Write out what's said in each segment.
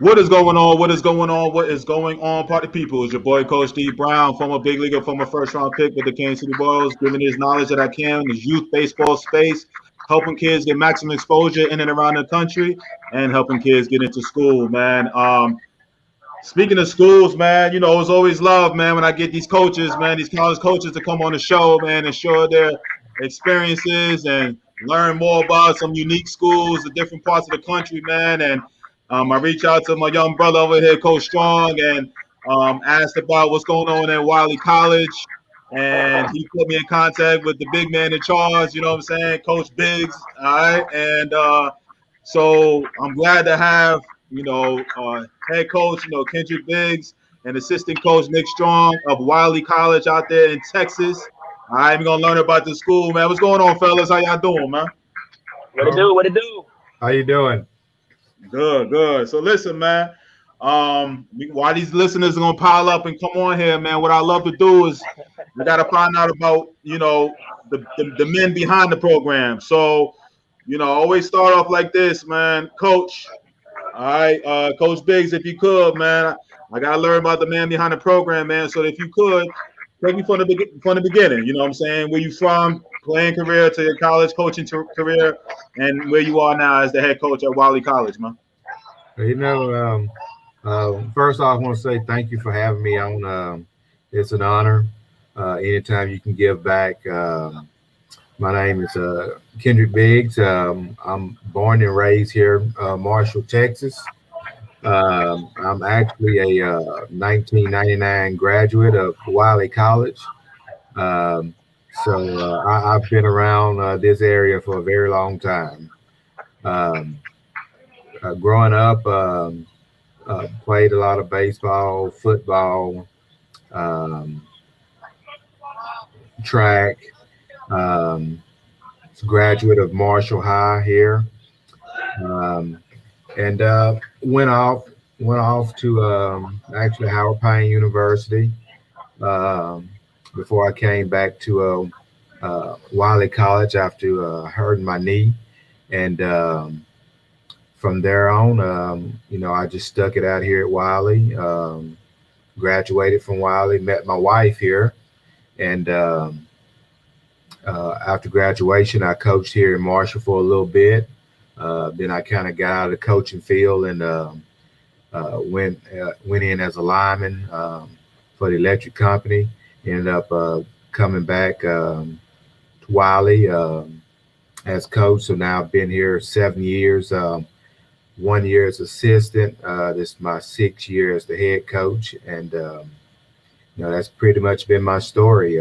What is going on? What is going on? What is going on, party people? It's your boy, Coach D Brown, former big leaguer, former first-round pick with the Kansas City Royals, giving his knowledge that I can in the youth baseball space, helping kids get maximum exposure in and around the country, and helping kids get into school, man. Speaking of schools, man, it's always love, man, when I get these coaches, man, these college coaches to come on the show, man, and share their experiences and learn more about some unique schools, the different parts of the country, man. And I reached out to my young brother over here, Coach Strong, and asked about what's going on at Wiley College. And he put me in contact with the big man in charge, you know what I'm saying, Coach Biggs. All right. And so I'm glad to have, head coach, Kendrick Biggs and assistant coach Nick Strong of Wiley College out there in Texas. All right, we're going to learn about the school, man. What's going on, fellas? How y'all doing, man? What it do? What it do? How you doing? Good, good. So listen, man. While these listeners are gonna pile up and come on here, man, what I love to do is we gotta find out about the men behind the program. So always start off like this, man. Coach, all right, Coach Biggs, if you could, man, I gotta learn about the man behind the program, man. So if you could, take me from the beginning. You know what I'm saying? Where you from, playing career to your college coaching career, and where you are now as the head coach at Wiley College, man. First off, I want to say thank you for having me on. It's an honor. Anytime you can give back. My name is Kendrick Biggs. I'm born and raised here, Marshall, Texas. I'm actually a 1999 graduate of Wiley College. So I've been around this area for a very long time. Growing up, played a lot of baseball, football, track. Graduate of Marshall High here, and went off to actually Howard Payne University before I came back to Wiley College after hurting my knee, and from there on, I just stuck it out here at Wiley. Graduated from Wiley, met my wife here, and after graduation, I coached here in Marshall for a little bit. Then I kind of got out of the coaching field and went in as a lineman for the electric company. Ended up coming back to Wiley as coach. So now I've been here 7 years. 1 year as assistant. This is my 6th year as the head coach, and that's pretty much been my story.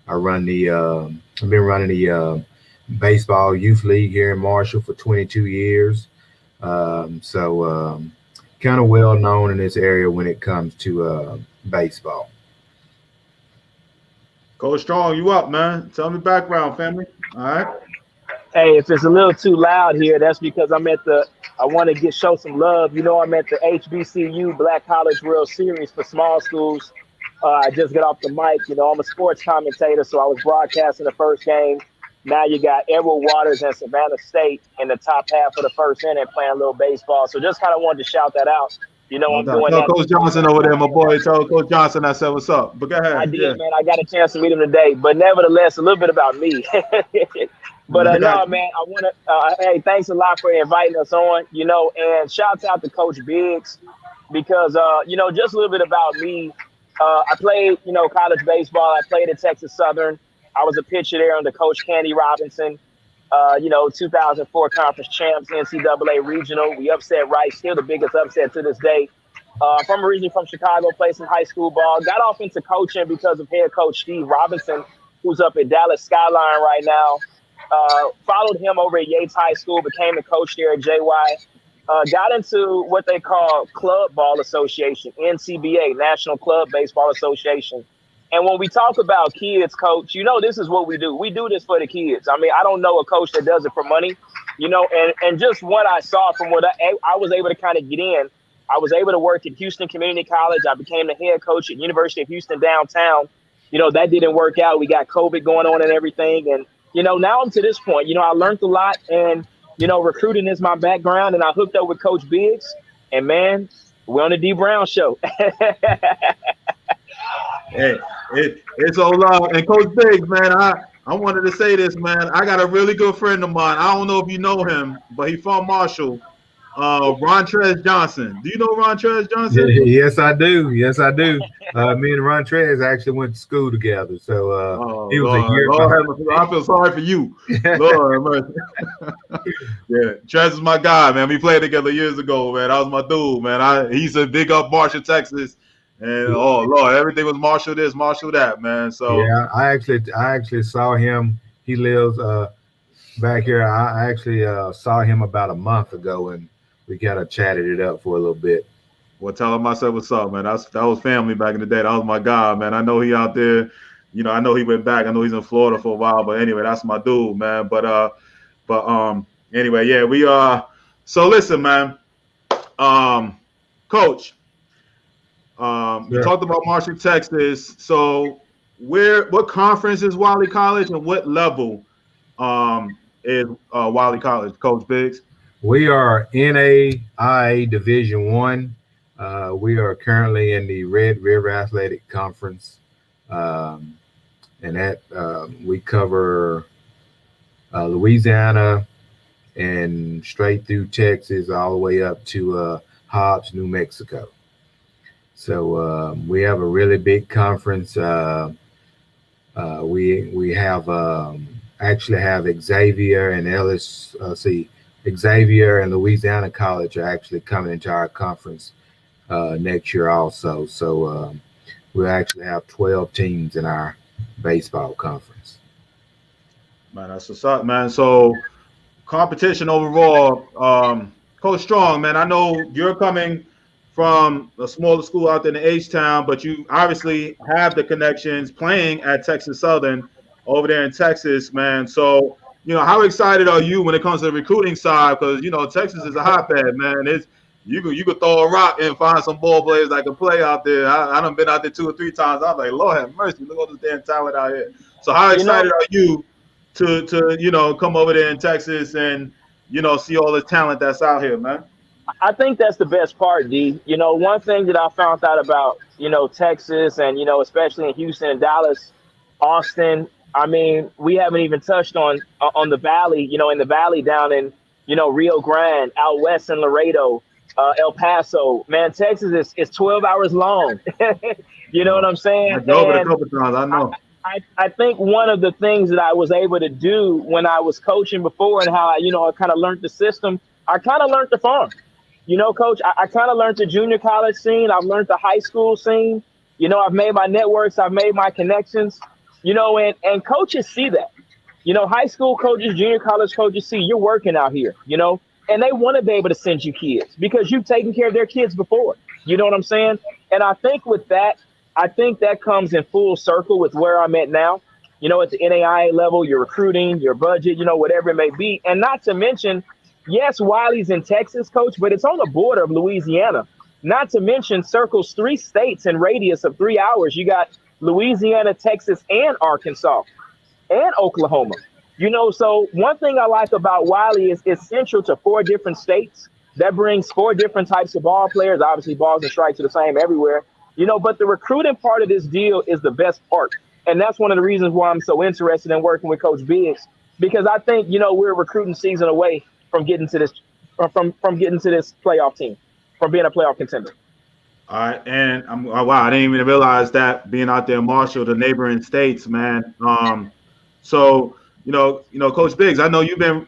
I've been running the baseball youth league here in Marshall for 22 years. So kind of well known in this area when it comes to baseball. Coach Strong, you up, man? Tell me background, family. All right. Hey, if it's a little too loud here, that's because I want to show some love. I'm at the HBCU Black College World Series for small schools. I just got off the mic. I'm a sports commentator, so I was broadcasting the first game. Now you got Edward Waters and Savannah State in the top half of the first inning playing a little baseball. So just kind of wanted to shout that out. I'm doing that. Tell Coach Johnson over there, my boy. Tell Coach Johnson I said what's up. But go ahead. I did, man. I got a chance to meet him today. But nevertheless, a little bit about me. But no, man, I want to, hey, thanks a lot for inviting us on, and shouts out to Coach Biggs because, just a little bit about me. I played, college baseball. I played at Texas Southern. I was a pitcher there under Coach Candy Robinson, 2004 conference champs, NCAA regional. We upset Rice, still the biggest upset to this day. From originally from Chicago, played some high school ball. Got off into coaching because of head coach Steve Robinson, who's up at Dallas Skyline right now. Followed him over at Yates High School, became the coach there at JY. Got into what they call Club Ball Association, NCBA, National Club Baseball Association. And when we talk about kids, coach, this is what we do. We do this for the kids. I mean, I don't know a coach that does it for money, and just what I saw from what I was able to kind of get in. I was able to work at Houston Community College. I became the head coach at University of Houston downtown. That didn't work out. We got COVID going on and everything. And, now I'm to this point. I learned a lot, and, recruiting is my background, and I hooked up with Coach Biggs. And man, we're on the D Brown show. Hey, it's all love. And Coach Biggs, man, I wanted to say this, man. I got a really good friend of mine. I don't know if you know him, but he's from Marshall. Rontrez Johnson. Do you know Rontrez Johnson? Yes, I do. Yes, I do. Me and Ron Trez actually went to school together. So Oh he was a Lord, year I feel sorry for you. Lord, yeah, Trez is my guy, man. We played together years ago, man. That was my dude, man. He's a big up Marshall, Texas, and oh Lord, everything was Marshall this, Marshall that, man. So Yeah, I actually saw him. He lives back here. I actually saw him about a month ago, and we kind of chatted it up for a little bit. well, tell him I said what's up, man. That was family back in the day. That was my guy, man. I know he out there. I know he went back. I know he's in Florida for a while, but anyway, that's my dude, man. But anyway, yeah, we so listen, man. Coach, we talked about Marshall, Texas. So what conference is Wiley College and what level is Wiley College, Coach Biggs? We are NAIA Division One. We are currently in the Red River Athletic Conference, and that we cover Louisiana and straight through Texas, all the way up to Hobbs, New Mexico. So we have a really big conference. We have actually have Xavier and Ellis. Xavier and Louisiana College are actually coming into our conference next year also. So we actually have 12 teams in our baseball conference. Man, that's what's up, man. So competition overall, Coach Strong, man, I know you're coming from a smaller school out there in H-Town, but you obviously have the connections playing at Texas Southern over there in Texas, man. So, how excited are you when it comes to the recruiting side? Because, Texas is a hotbed, man. You could throw a rock and find some ball players that can play out there. I done been out there 2 or 3 times. I'm like, Lord have mercy, look at all this damn talent out here. So how excited are you to come over there in Texas and, see all the talent that's out here, man? I think that's the best part, D. One thing that I found out about, Texas and, especially in Houston and Dallas, Austin, I mean, we haven't even touched on the Valley, in the Valley down in, Rio Grande, out west in Laredo, El Paso. Man, Texas is 12 hours long. You know what I'm saying? I drove it a couple times, I know. I think one of the things that I was able to do when I was coaching before and how I kind of learned the system, I kind of learned the farm. Coach, I kind of learned the junior college scene. I've learned the high school scene. I've made my networks. I've made my connections, and coaches see that. High school coaches, junior college coaches see you're working out here, and they want to be able to send you kids because you've taken care of their kids before. You know what I'm saying? And I think with that, that comes in full circle with where I'm at now. At the NAIA level, your recruiting, your budget, whatever it may be. And not to mention, yes, Wiley's in Texas, Coach, but it's on the border of Louisiana. Not to mention circles 3 states in radius of 3 hours. You got Louisiana, Texas, and Arkansas, and Oklahoma. So one thing I like about Wiley is it's central to 4 different states. That brings 4 different types of ball players. Obviously, balls and strikes are the same everywhere. But the recruiting part of this deal is the best part. And that's one of the reasons why I'm so interested in working with Coach Biggs, because I think, we're a recruiting season away from getting to this, from getting to this playoff team, from being a playoff contender. All right, and wow, I didn't even realize that being out there in Marshall, the neighboring states, man. So Coach Biggs, I know you've been,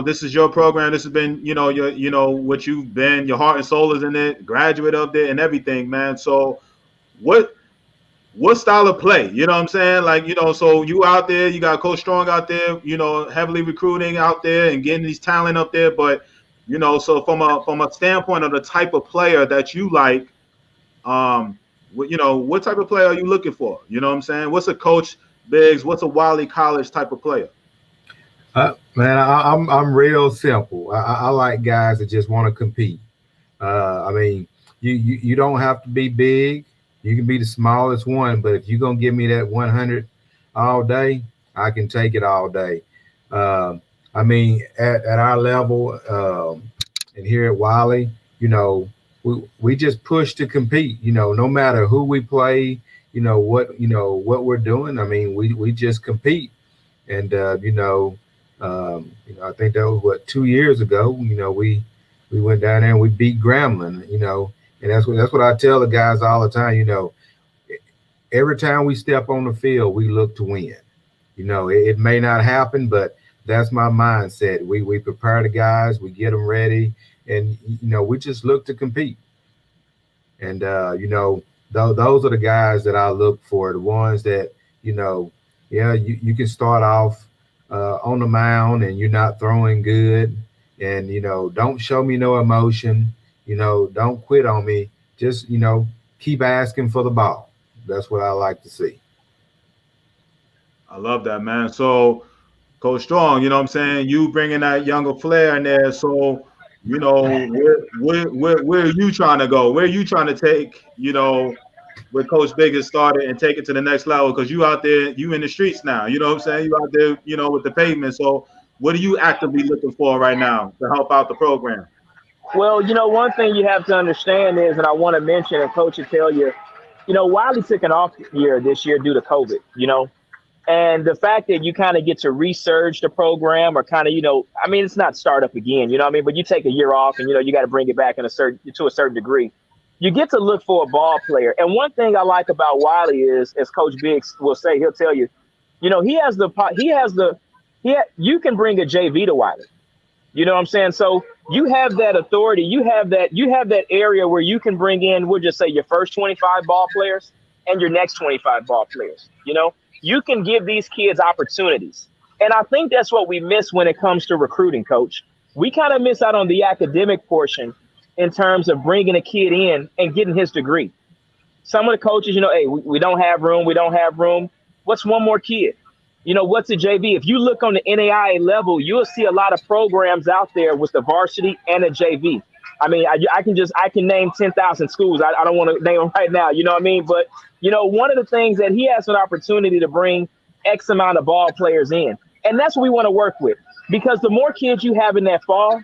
this is your program. This has been, what you've been. Your heart and soul is in it. Graduate of it and everything, man. So what style of play? You know what I'm saying? Like, so you out there, you got Coach Strong out there, heavily recruiting out there and getting these talent up there. But, so from a standpoint of the type of player that you like, what type of player are you looking for? You know what I'm saying? What's a Coach Biggs? What's a Wiley College type of player? Man, I'm real simple. I like guys that just want to compete. I mean, you don't have to be big. You can be the smallest one, but if you're gonna give me that 100 all day, I can take it all day. I mean, at our level, and here at Wiley, we just push to compete. No matter who we play, what we're doing. I mean, we just compete. And I think that was 2 years ago. We went down there and we beat Grambling. And that's what I tell the guys all the time. Every time we step on the field, we look to win. It may not happen, but that's my mindset. We prepare the guys, we get them ready, and we just look to compete. And those are the guys that I look for, the ones that you can start off on the mound and you're not throwing good, and don't show me no emotion, don't quit on me, just keep asking for the ball. That's what I like to see. I love that, man. So, Coach Strong, what I'm saying? You bringing that younger flair in there. So, where are you trying to go? Where are you trying to take, where Coach Big has started and take it to the next level? Because you out there, you in the streets now. You know what I'm saying? You out there, with the pavement. So, what are you actively looking for right now to help out the program? Well, one thing you have to understand is, and I want to mention, and Coach will tell you, Wiley took an off year this year due to COVID, and the fact that you kind of get to resurge the program or kind of, it's not start up again, but you take a year off and, you got to bring it back to a certain degree. You get to look for a ball player. And one thing I like about Wiley is, as Coach Biggs will say, he'll tell you, you can bring a JV to Wiley. You know what I'm saying? So you have that authority. You have that area where you can bring in, we'll just say, your first 25 ball players and your next 25 ball players. You can give these kids opportunities. And I think that's what we miss when it comes to recruiting, Coach. We kind of miss out on the academic portion in terms of bringing a kid in and getting his degree. Some of the coaches, hey, we don't have room. We don't have room. What's one more kid? What's a JV? If you look on the NAIA level, you'll see a lot of programs out there with the varsity and a JV. I mean, I can name 10,000 schools. I don't want to name them right now. You know what I mean? But, one of the things that he has an opportunity to bring X amount of ball players in. And that's what we want to work with, because the more kids you have in that fall,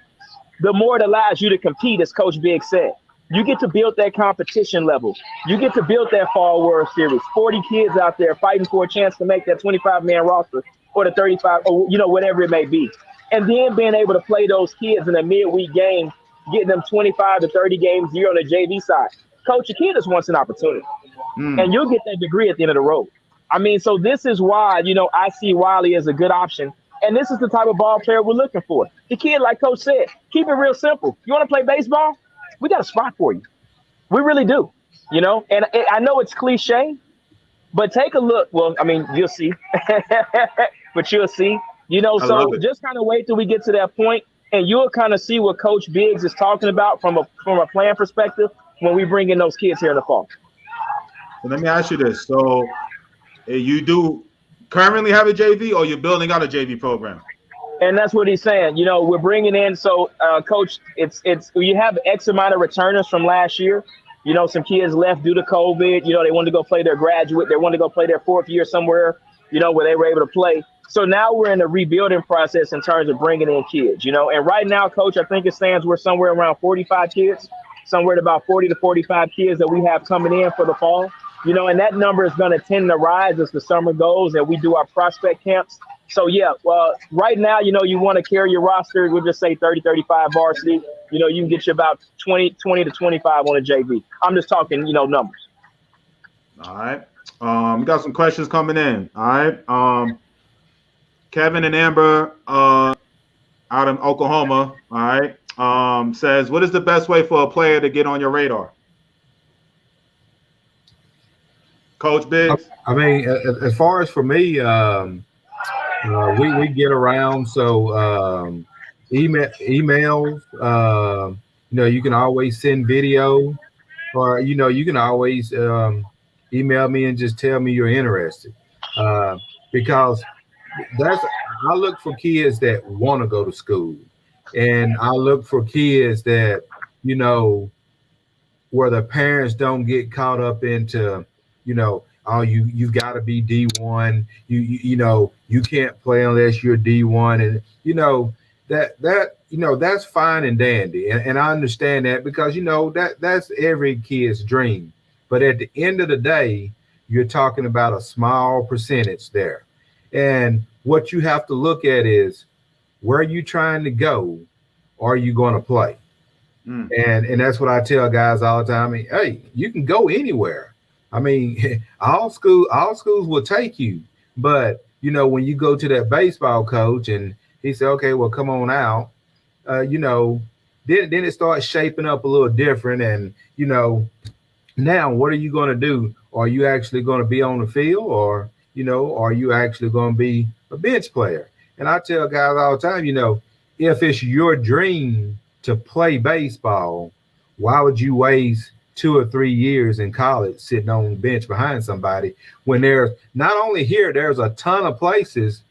the more it allows you to compete, as Coach Biggs said. You get to build that competition level. You get to build that fall World Series. 40 kids out there fighting for a chance to make that 25-man roster or the 35, or, whatever it may be. And then being able to play those kids in a midweek game, getting them 25 to 30 games a year on the JV side. Coach, your kid just wants an opportunity. And you'll get that degree at the end of the road. I mean, so this is why, I see Wiley as a good option. And this is the type of ball player we're looking for. The kid, like Coach said, keep it real simple. You want to play baseball? We got a spot for you. We really do, And I know it's cliche, but take a look. Well, I mean, you'll see. But you'll see. So just kind of wait till we get to that point, and you'll kind of see what Coach Biggs is talking about from a plan perspective when we bring in those kids here in the fall. So let me ask you this. So you do currently have a JV, or you're building out a JV program? And that's what he's saying. We're bringing in. So, Coach, it's you have X amount of returners from last year. Some kids left due to COVID. They wanted to go play their graduate. They wanted to go play their fourth year somewhere, where they were able to play. So now we're in the rebuilding process in terms of bringing in kids, And right now, Coach, I think it stands we're somewhere around 45 kids, somewhere at about 40 to 45 kids that we have coming in for the fall. And that number is going to tend to rise as the summer goes and we do our prospect camps. So, yeah, well, right now, you want to carry your roster. We'll just say 30, 35 varsity. You can get you about 20 to 25 on a JV. I'm just talking, numbers. All right. We got some questions coming in. All right. Kevin and Amber out in Oklahoma, all right, says, what is the best way for a player to get on your radar? Coach Biggs? I mean, as far as for me, we get around. So emails, you can always send video, or, you can always email me and just tell me you're interested. Because I look for kids that want to go to school, and I look for kids that, where the parents don't get caught up into, oh, you've got to be D1. You can't play unless you're D1. And, that's fine and dandy, and I understand that, because that's every kid's dream. But at the end of the day, you're talking about a small percentage there, and what you have to look at is, where are you trying to go? Or are you going to play? And that's what I tell guys all the time. I mean, hey, you can go anywhere. I mean, all schools will take you, but when you go to that baseball coach and he said, okay, well, come on out, then it starts shaping up a little different. And now what are you going to do? Are you actually going to be on the field, or are you actually going to be a bench player? And I tell guys all the time, if it's your dream to play baseball, why would you waste 2 or 3 years in college sitting on the bench behind somebody, when there's not only here, there's a ton of places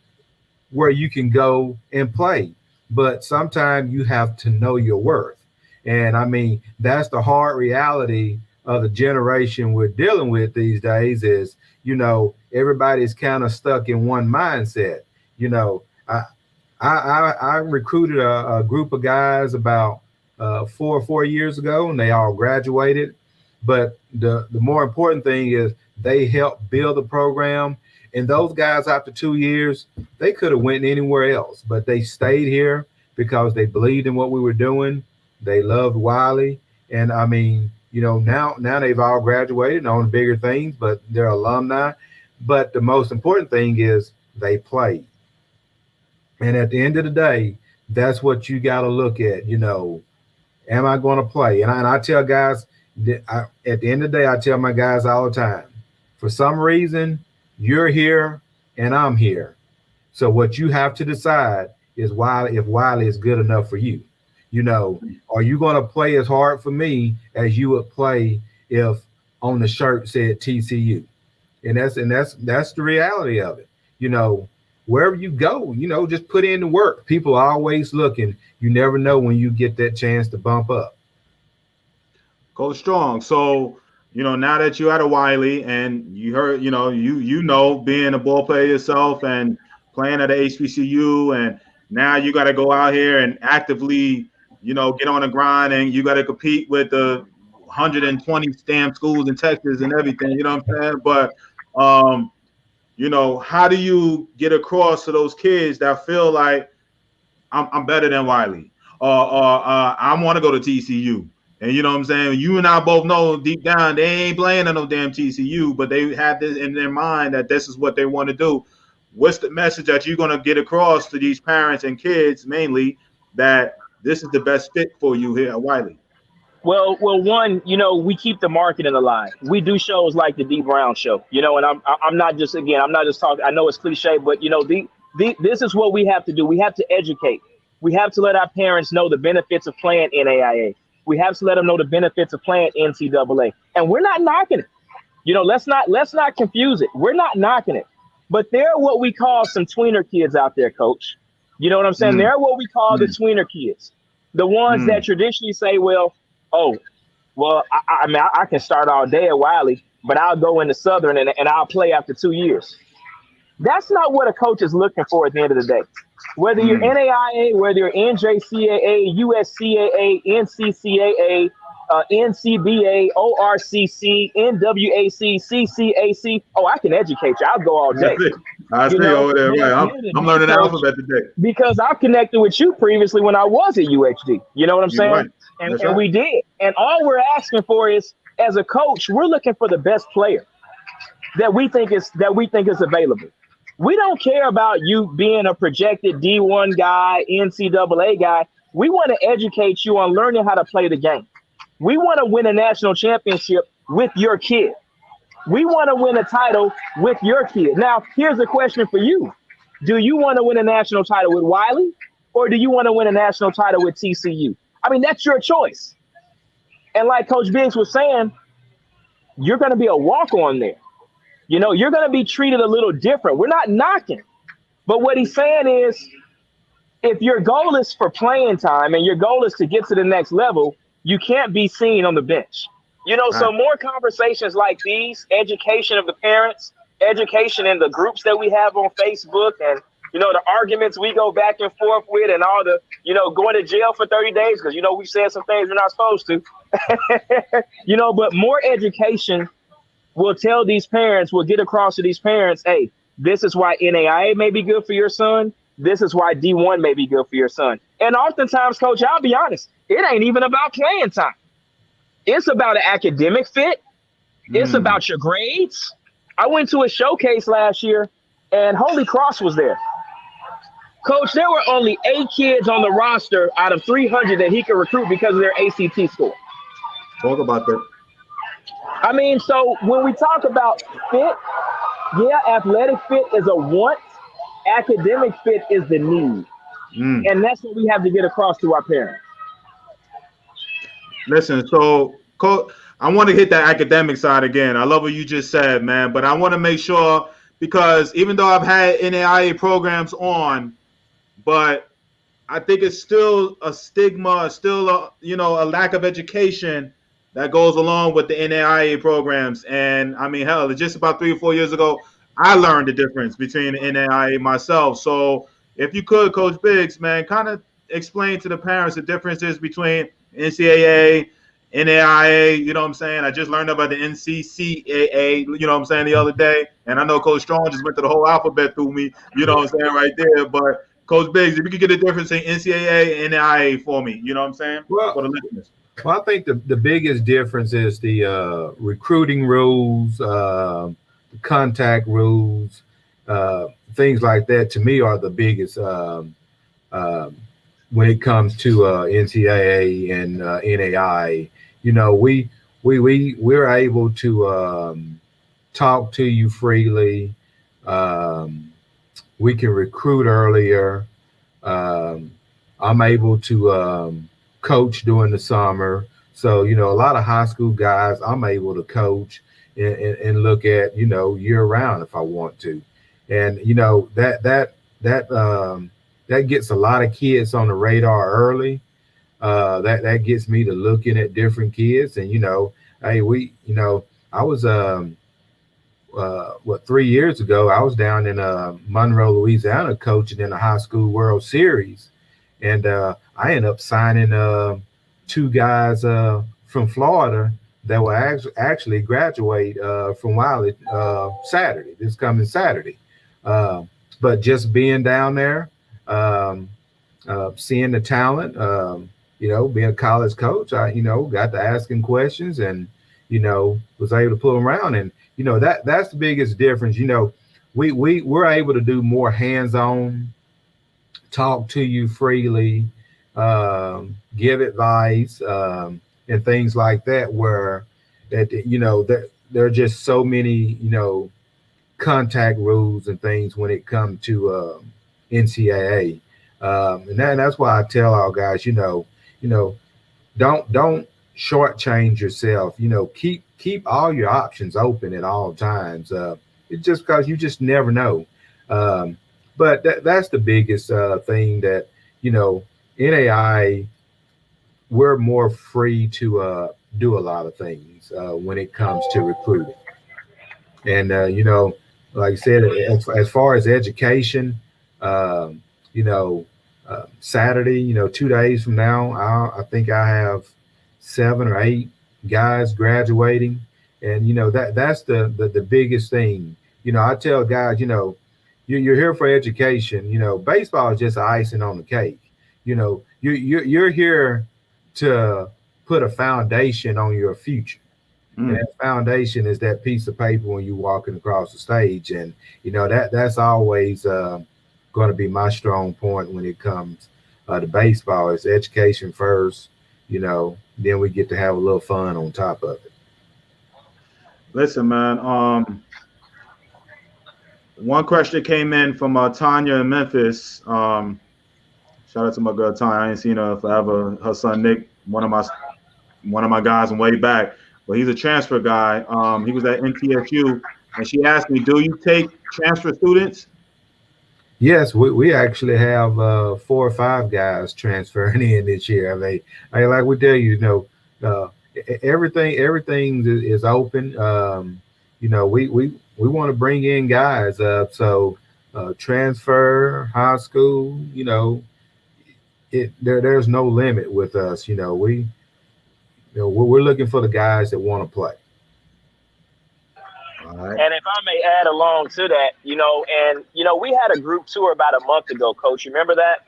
where you can go and play, but sometimes you have to know your worth. And I mean, that's the hard reality of the generation we're dealing with these days is, everybody's kind of stuck in one mindset. I recruited a group of guys about 4 years ago, and they all graduated. But the more important thing is they helped build the program. And those guys, after 2 years, they could have went anywhere else, but they stayed here because they believed in what we were doing. They loved Wiley. And I mean, now they've all graduated and on bigger things, but they're alumni. But the most important thing is they played. And at the end of the day, that's what you got to look at. Am I going to play? And I tell guys, at the end of the day, I tell my guys all the time, for some reason, you're here and I'm here. So what you have to decide is if Wiley is good enough for you. Are you going to play as hard for me as you would play if on the shirt said TCU? And that's the reality of it. Wherever you go, just put in the work. People are always looking. You never know when you get that chance to bump up. Coach Strong. So, now that you're at a Wiley and you heard, being a ball player yourself and playing at a HBCU, and now you got to go out here and actively, get on the grind, and you got to compete with the 120 stamp schools in Texas and everything, you know what I'm saying? But, how do you get across to those kids that feel like I'm better than Wiley, or I want to go to TCU? And you know what I'm saying? You and I both know deep down they ain't playing at no damn TCU, but they have this in their mind that this is what they want to do. What's the message that you're going to get across to these parents and kids, mainly, that this is the best fit for you here at Wiley? Well, one, we keep the marketing alive. We do shows like the D Brown Show, and I'm not just talking. I know it's cliche, but this is what we have to do. We have to educate. We have to let our parents know the benefits of playing NAIA. We have to let them know the benefits of playing NCAA, and we're not knocking it. Let's not confuse it. We're not knocking it, but there are what we call some tweener kids out there, Coach. You know what I'm saying? They're what we call the tweener kids, the ones that traditionally say, I can start all day at Wiley, but I'll go into Southern and I'll play after 2 years. That's not what a coach is looking for at the end of the day. Whether you're NAIA, whether you're NJCAA, USCAA, NCCAA, NCBA, ORCC, NWAC, CCAC. I can educate you. I'll go all day. I see over there. Right. I'm learning the alphabet today. Because I've connected with you previously when I was at UHD. You know what I'm saying? Right. And we did. And all we're asking for is, as a coach, we're looking for the best player that we think is available. We don't care about you being a projected D1 guy, NCAA guy. We want to educate you on learning how to play the game. We want to win a national championship with your kid. We want to win a title with your kid. Now, here's a question for you. Do you want to win a national title with Wiley, or do you want to win a national title with TCU? I mean, that's your choice. And like Coach Biggs was saying, you're going to be a walk-on there. You're going to be treated a little different. We're not knocking. But what he's saying is, if your goal is for playing time and your goal is to get to the next level, you can't be seen on the bench. So more conversations like these, education of the parents, education in the groups that we have on Facebook, and the arguments we go back and forth with, and all the, going to jail for 30 days because, we said some things we're not supposed to. But more education will tell these parents, will get across to these parents, hey, this is why NAIA may be good for your son. This is why D1 may be good for your son. And oftentimes, Coach, I'll be honest, it ain't even about playing time. It's about an academic fit. It's about your grades. I went to a showcase last year, and Holy Cross was there. Coach, there were only 8 kids on the roster out of 300 that he could recruit because of their ACT score. Talk about that. I mean, so when we talk about fit, yeah, athletic fit is a want. Academic fit is the need. And that's what we have to get across to our parents. Listen, so I want to hit that academic side again. I love what you just said, man, but I want to make sure, because even though I've had NAIA programs on, but I think it's still a stigma, still a lack of education that goes along with the NAIA programs. And I mean, hell, just about 3 or 4 years ago, I learned the difference between the NAIA myself. So if you could, Coach Biggs, man, kind of explain to the parents the differences between NCAA, NAIA, you know what I'm saying? I just learned about the NCCAA, you know what I'm saying, the other day. And I know Coach Strong just went through the whole alphabet through me, you know what I'm saying, right there. But Coach Biggs, if you could get the difference in NCAA and NAIA for me, you know what I'm saying? Well, for the listeners. Well, I think the biggest difference is the recruiting rules, the contact rules, things like that. To me, are the biggest when it comes to NCAA and NAIA. We're able to talk to you freely. We can recruit earlier. I'm able to coach during the summer. So, a lot of high school guys, I'm able to coach and look at, year round if I want to. And, that gets a lot of kids on the radar early. That gets me to looking at different kids. And, hey, I was, 3 years ago, I was down in Monroe, Louisiana, coaching in the high school World Series. And I ended up signing 2 guys from Florida that will actually graduate from Wiley this coming Saturday. But just being down there, seeing the talent, being a college coach, I, got to asking questions and, was able to pull them around. And, that's the biggest difference. We're able to do more hands-on, talk to you freely, give advice, and things like that, where that there are just so many, contact rules and things when it comes to NCAA. And that's why I tell our guys, don't shortchange yourself. Keep all your options open at all times. It's just because you just never know. But that's the biggest thing that, NAI, we're more free to do a lot of things when it comes to recruiting. And, like I said, as far as education, Saturday, 2 days from now, I think I have 7 or 8 guys graduating. And, that's the biggest thing. I tell guys, you're here for education. Baseball is just icing on the cake. You're here to put a foundation on your future. And that foundation is that piece of paper when you're walking across the stage. And, that's always going to be my strong point when it comes to baseball. It's education first, then we get to have a little fun on top of it. Listen, man, one question came in from Tanya in Memphis. Shout out to my girl Tanya. I ain't seen her forever. Her son Nick, one of my guys from way back, but he's a transfer guy. He was at NTSU, and she asked me, "Do you take transfer students?" Yes, we actually have 4 or 5 guys transferring in this year. I mean, like we tell you, everything is open. We want to bring in guys. So transfer, high school, there's no limit with us. We're looking for the guys that want to play. All right. And if I may add along to that, we had a group tour about a month ago, Coach. You remember that?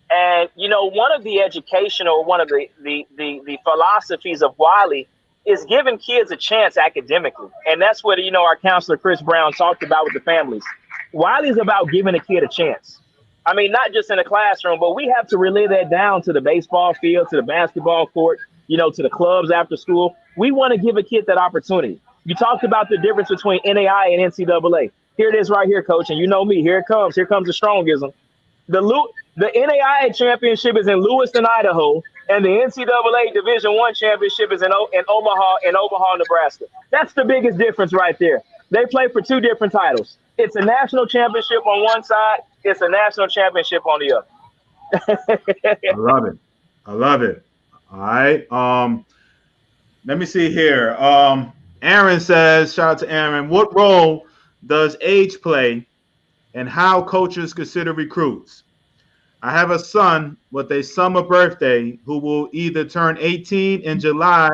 And one of the educational, one of the philosophies of Wiley is giving kids a chance academically, and that's what our counselor Chris Brown talked about with the families. Wiley's about giving a kid a chance. I mean, not just in the classroom, but we have to relay that down to the baseball field, to the basketball court, to the clubs after school. We want to give a kid that opportunity. You talked about the difference between NAIA and NCAA. Here it is right here, Coach, and you know me. Here it comes. Here comes the strongism. The NAIA championship is in Lewiston, Idaho, and the NCAA Division I championship is in Omaha, Nebraska. That's the biggest difference right there. They play for two different titles. It's a national championship on one side. It's a national championship on the other. I love it. All right. Let me see here. Aaron says, shout out to Aaron. What role does age play and how coaches consider recruits? I have a son with a summer birthday who will either turn 18 in July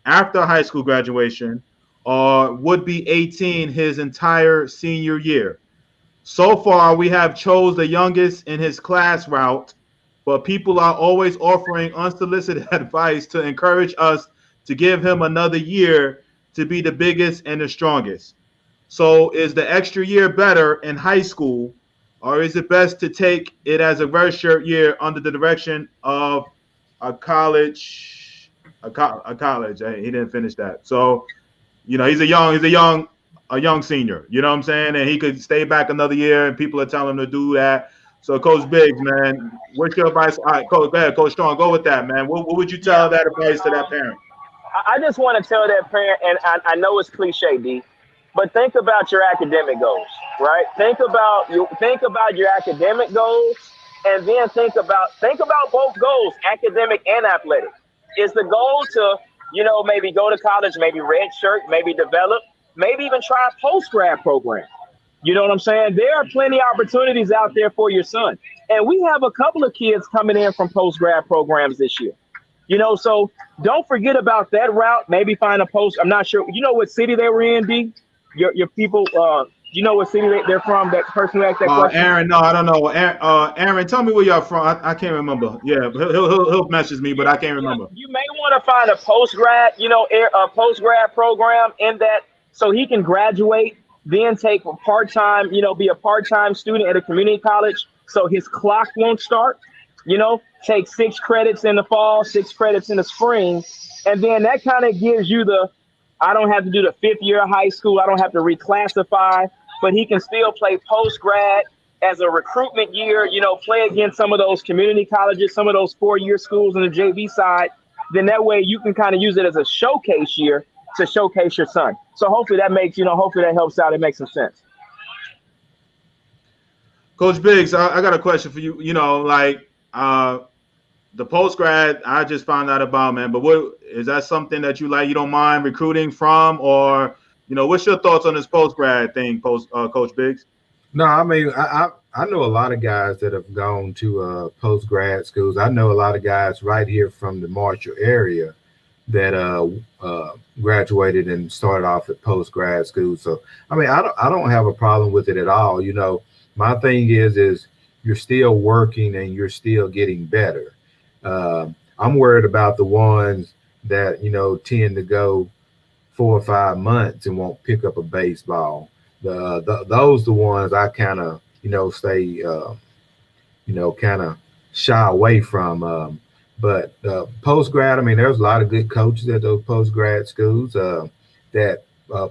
after high school graduation or would be 18 his entire senior year. So far, we have chose the youngest in his class route, but people are always offering unsolicited advice to encourage us to give him another year to be the biggest and the strongest. So is the extra year better in high school, or is it best to take it as a redshirt year under the direction of a college? A college. He didn't finish that. So, he's a young senior. You know what I'm saying? And he could stay back another year, and people are telling him to do that. So, Coach Biggs, man, what's your advice? All right, Coach, go ahead, Coach Strong, go with that, man. What would you tell that advice to that parent? I just want to tell that parent, and I know it's cliche, D, but think about your academic goals, right? Think about your academic goals, and then think about both goals, academic and athletic. Is the goal to, maybe go to college, maybe redshirt, maybe develop, maybe even try a post-grad program? You know what I'm saying? There are plenty of opportunities out there for your son. And we have a couple of kids coming in from post-grad programs this year. So don't forget about that route. Maybe find a post. I'm not sure. You know what city they were in, D? Your people, you know what city they're from, that person who asked that question? Aaron, no, I don't know. Aaron, tell me where you're from. I can't remember. Yeah, he'll message me, but I can't remember. You may want to find a post-grad, a post-grad program in that, so he can graduate, then take a part-time, be a part-time student at a community college, so his clock won't start. Take 6 credits in the fall, 6 credits in the spring, and then that kind of gives you I don't have to do the 5th year of high school. I don't have to reclassify, but he can still play post-grad as a recruitment year, play against some of those community colleges, some of those 4-year schools on the JV side. Then that way you can kind of use it as a showcase year to showcase your son. So hopefully that makes, hopefully that helps out. It makes some sense. Coach Biggs, I got a question for you. The post-grad, I just found out about, man, but what is that something that you don't mind recruiting from, or, what's your thoughts on this post-grad thing, Coach Biggs? No, I mean, I know a lot of guys that have gone to post-grad schools. I know a lot of guys right here from the Marshall area that graduated and started off at post-grad school. So, I mean, I don't have a problem with it at all. My thing is you're still working and you're still getting better. I'm worried about the ones that, tend to go 4 or 5 months and won't pick up a baseball. Those the ones I kind of, stay, kind of shy away from. But post-grad, I mean, there's a lot of good coaches at those post-grad schools that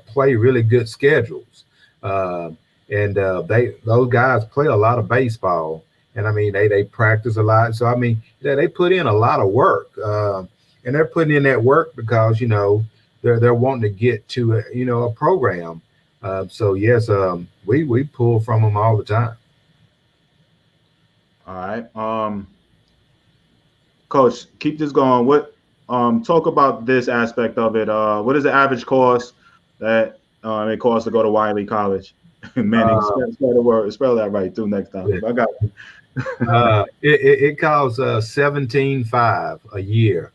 play really good schedules. And those guys play a lot of baseball. And I mean, they practice a lot. So, I mean, they put in a lot of work. And they're putting in that work because, they're wanting to get to, a program. So, yes, we pull from them all the time. All right. Coach, keep this going. Talk about this aspect of it. What is the average cost that it costs to go to Wiley College? Manning, spell the word, spell that right too next time. Yeah. I got you. It costs $17,500 a year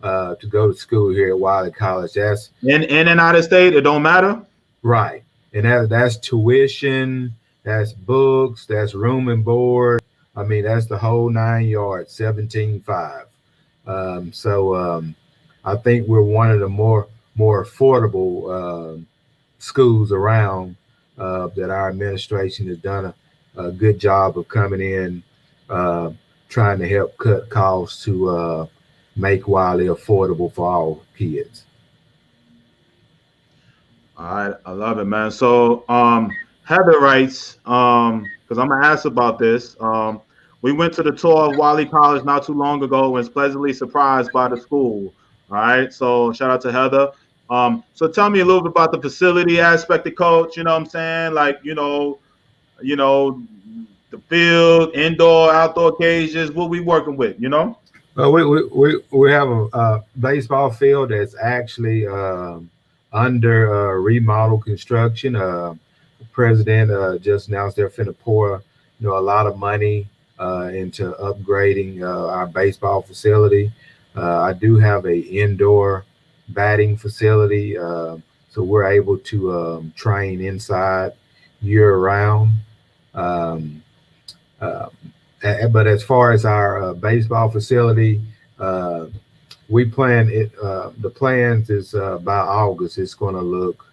to go to school here at Wiley College. That's In and out of state, it don't matter. right, and that's tuition, that's books, that's room and board. I mean, that's the whole 9 yards. 17,500. I think we're one of the more affordable schools around that our administration has done a good job of coming in, uh, trying to help cut costs to make Wiley affordable for all kids. All right, I love it, man. So, Heather writes, because I'm gonna ask about this. We went to the tour of Wiley College not too long ago and was pleasantly surprised by the school. All right, so shout out to Heather. So tell me a little bit about the facility aspect of coach. You know what I'm saying? Like, the field, indoor, outdoor cages. What we working with? You know? We have a baseball field that's actually under remodel construction. The president just announced they're finna pour a lot of money into upgrading our baseball facility. I do have a indoor batting facility, so we're able to train inside year round. Um, uh, but as far as our baseball facility, uh, we plan it. The plans is by August, it's going to look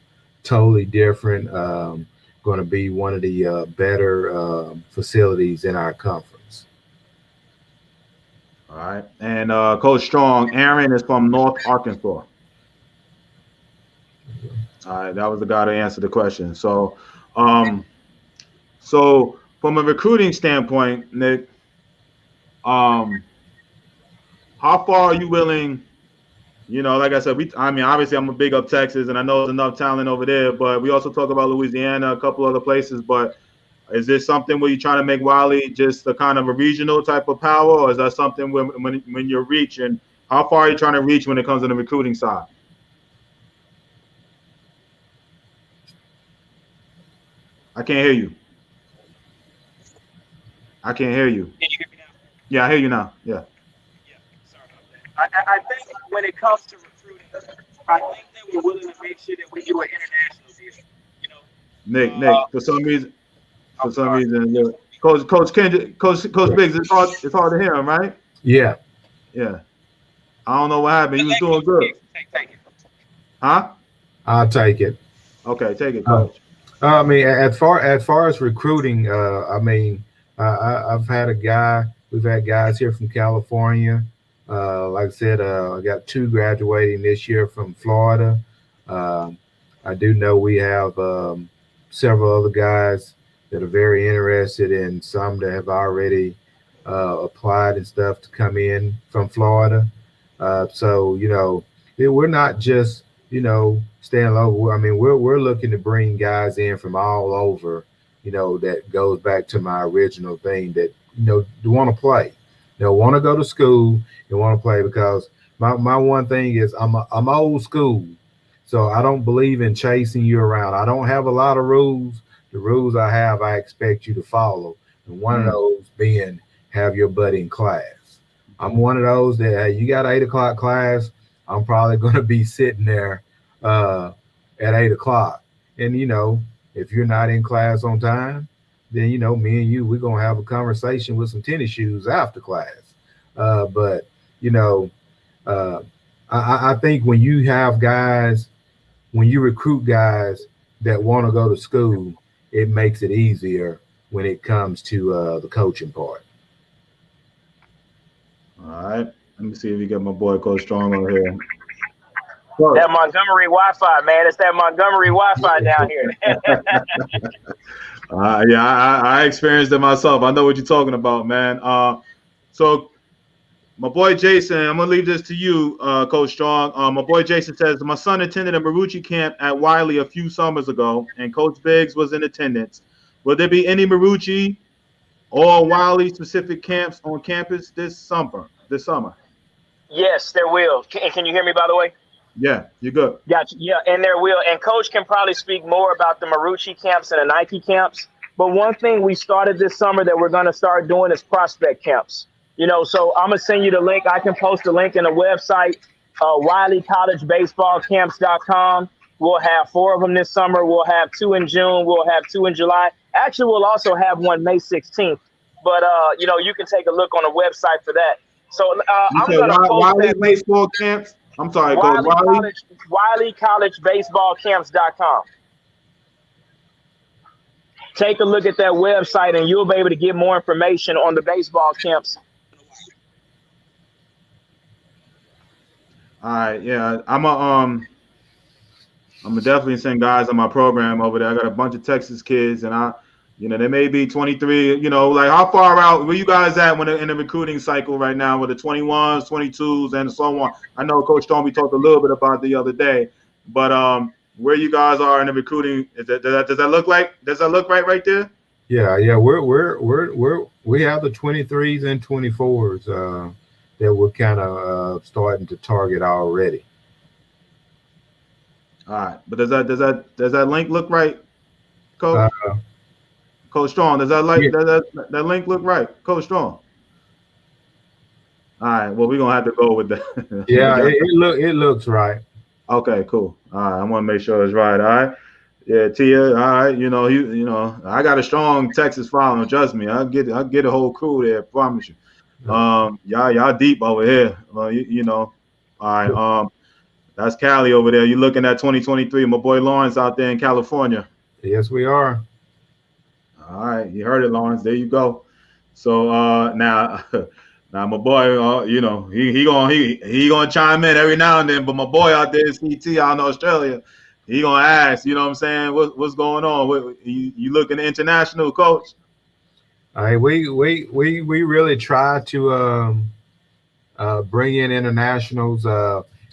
totally different. Going to be one of the better facilities in our conference. All right. And Coach Strong, Aaron is from North Arkansas. All right, that was the guy to answer the question. So from a recruiting standpoint, Nick, how far are you willing? Like I said, obviously I'm a big up Texas, and I know there's enough talent over there, but we also talk about Louisiana, a couple other places. But is this something where you're trying to make Wiley just a kind of a regional type of power, or is that something when you're reaching, how far are you trying to reach when it comes to the recruiting side? I can't hear you. I can't hear you. Can you hear me now? Yeah, I hear you now. Yeah. Yeah, sorry about that. I think when it comes to recruiting, I think that we're willing to make sure that we do an international deal. You know, Nick, for some reason, yeah. Coach Kendrick, Coach Biggs, it's hard to hear him, right? Yeah. Yeah. I don't know what happened. He was doing good. Take it. Huh? I'll take it. Okay, take it, Coach. I mean, as far as recruiting, I've had we've had guys here from California. Like I said, I got 2 graduating this year from Florida. I do know we have several other guys that are very interested, in some that have already applied and stuff to come in from Florida. So we're not just staying local. I mean, we're looking to bring guys in from all over. That goes back to my original thing that want to play. They want to go to school. They want to play, because my one thing is I'm old school, so I don't believe in chasing you around. I don't have a lot of rules. The rules I have, I expect you to follow, and one of those being have your butt in class. I'm one of those that, hey, you got 8 o'clock class, I'm probably going to be sitting there at 8 o'clock. And, if you're not in class on time, then, me and you, we're going to have a conversation with some tennis shoes after class. But I think when you have guys, when you recruit guys that want to go to school, it makes it easier when it comes to the coaching part. All right. Let me see if we get my boy Coach Strong over here. That Montgomery Wi-Fi, man. It's that Montgomery Wi-Fi down here. Yeah, I experienced it myself. I know what you're talking about, man. So my boy Jason, I'm gonna leave this to you, Coach Strong. My boy Jason says my son attended a Marucci camp at Wiley a few summers ago, and Coach Biggs was in attendance. Will there be any Marucci or Wiley specific camps on campus this summer? Yes, there will. Can you hear me, by the way? Yeah, you're good. Gotcha. Yeah, and there will. And Coach can probably speak more about the Marucci camps and the Nike camps. But one thing we started this summer that we're going to start doing is prospect camps. So I'm going to send you the link. I can post the link in the website, WileyCollegeBaseballCamps.com. We'll have 4 of them this summer. We'll have 2 in June. We'll have 2 in July. Actually, we'll also have one May 16th. But, you can take a look on the website for that. So I'm going to post Wiley that baseball camps. I'm sorry, Coach Wiley. WileyCollegeBaseballCamps.com. Take a look at that website, and you'll be able to get more information on the baseball camps. All right, yeah, I'm gonna definitely send guys on my program over there. I got a bunch of Texas kids, and they may be 23. Like how far out? Where you guys at when in the recruiting cycle right now with the 21s, 22s, and so on? I know Coach Stormy talked a little bit about the other day, but where you guys are in the recruiting, does that look right there? Yeah. We have the 23s and 24s that we're kind of starting to target already. All right, but does that link look right, Coach? Coach Strong, does that link look right, Coach Strong? All right, well, we're gonna have to go with that. Yeah, it looks right. Okay, cool. All right, I want to make sure it's right. All right, yeah, Tia. All right, I got a strong Texas following. Trust me, I'll get a whole crew there. I promise you. Y'all deep over here. All right. That's Cali over there. You're looking at 2023. My boy Lawrence out there in California. Yes, we are. All right, you heard it, Lawrence. There you go. So now my boy, he gonna chime in every now and then. But my boy out there in CT out in Australia, he gonna ask. You know what I'm saying? What's going on? You looking international, Coach? We really try to bring in internationals.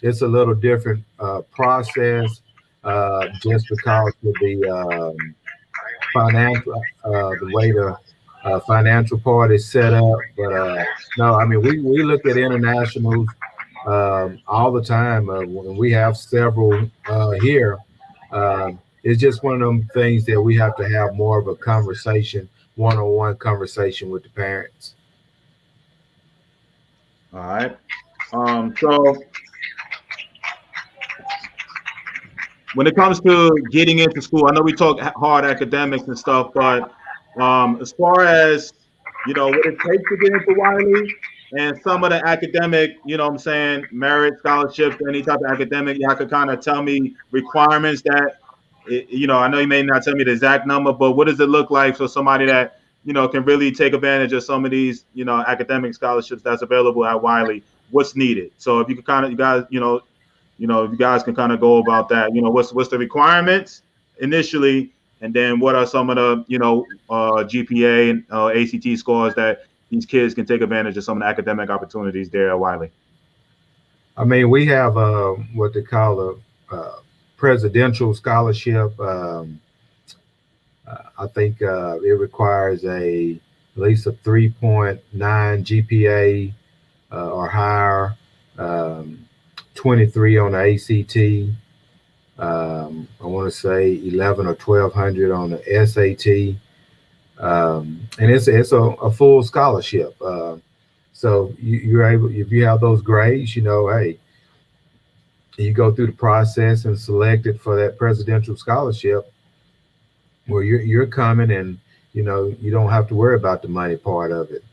It's a little different process just because of the financial, the way the financial part is set up. But no, I mean, we look at internationals all the time. When we have several here, it's just one of them things that we have to have more of a conversation, one-on-one conversation with the parents. All right. So when it comes to getting into school, I know we talk hard academics and stuff, but as far as, what it takes to get into Wiley and some of the academic, merit, scholarships, any type of academic, y'all could kind of tell me requirements that, I know you may not tell me the exact number, but what does it look like for somebody that, can really take advantage of some of these, academic scholarships that's available at Wiley? What's needed? So if you could kind of, if you guys can kind of go about that, what's the requirements initially, and then what are some of the, GPA and ACT scores that these kids can take advantage of some of the academic opportunities there at Wiley? I mean, we have what they call a presidential scholarship. I think it requires at least a 3.9 GPA or higher. 23 on the ACT. I want to say 11 or 1200 on the SAT. And it's a full scholarship. So you're able, if you have those grades, hey, you go through the process and selected for that presidential scholarship where you're coming and, you don't have to worry about the money part of it.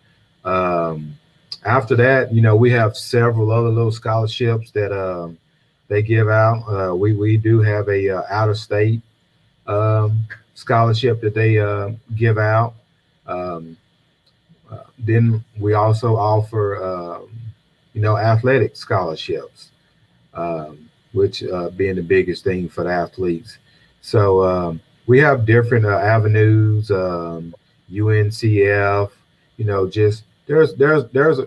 After that, we have several other little scholarships that they give out. We do have a out-of-state scholarship that they give out. Then we also offer, athletic scholarships, which being the biggest thing for the athletes. So we have different avenues, UNCF, just there's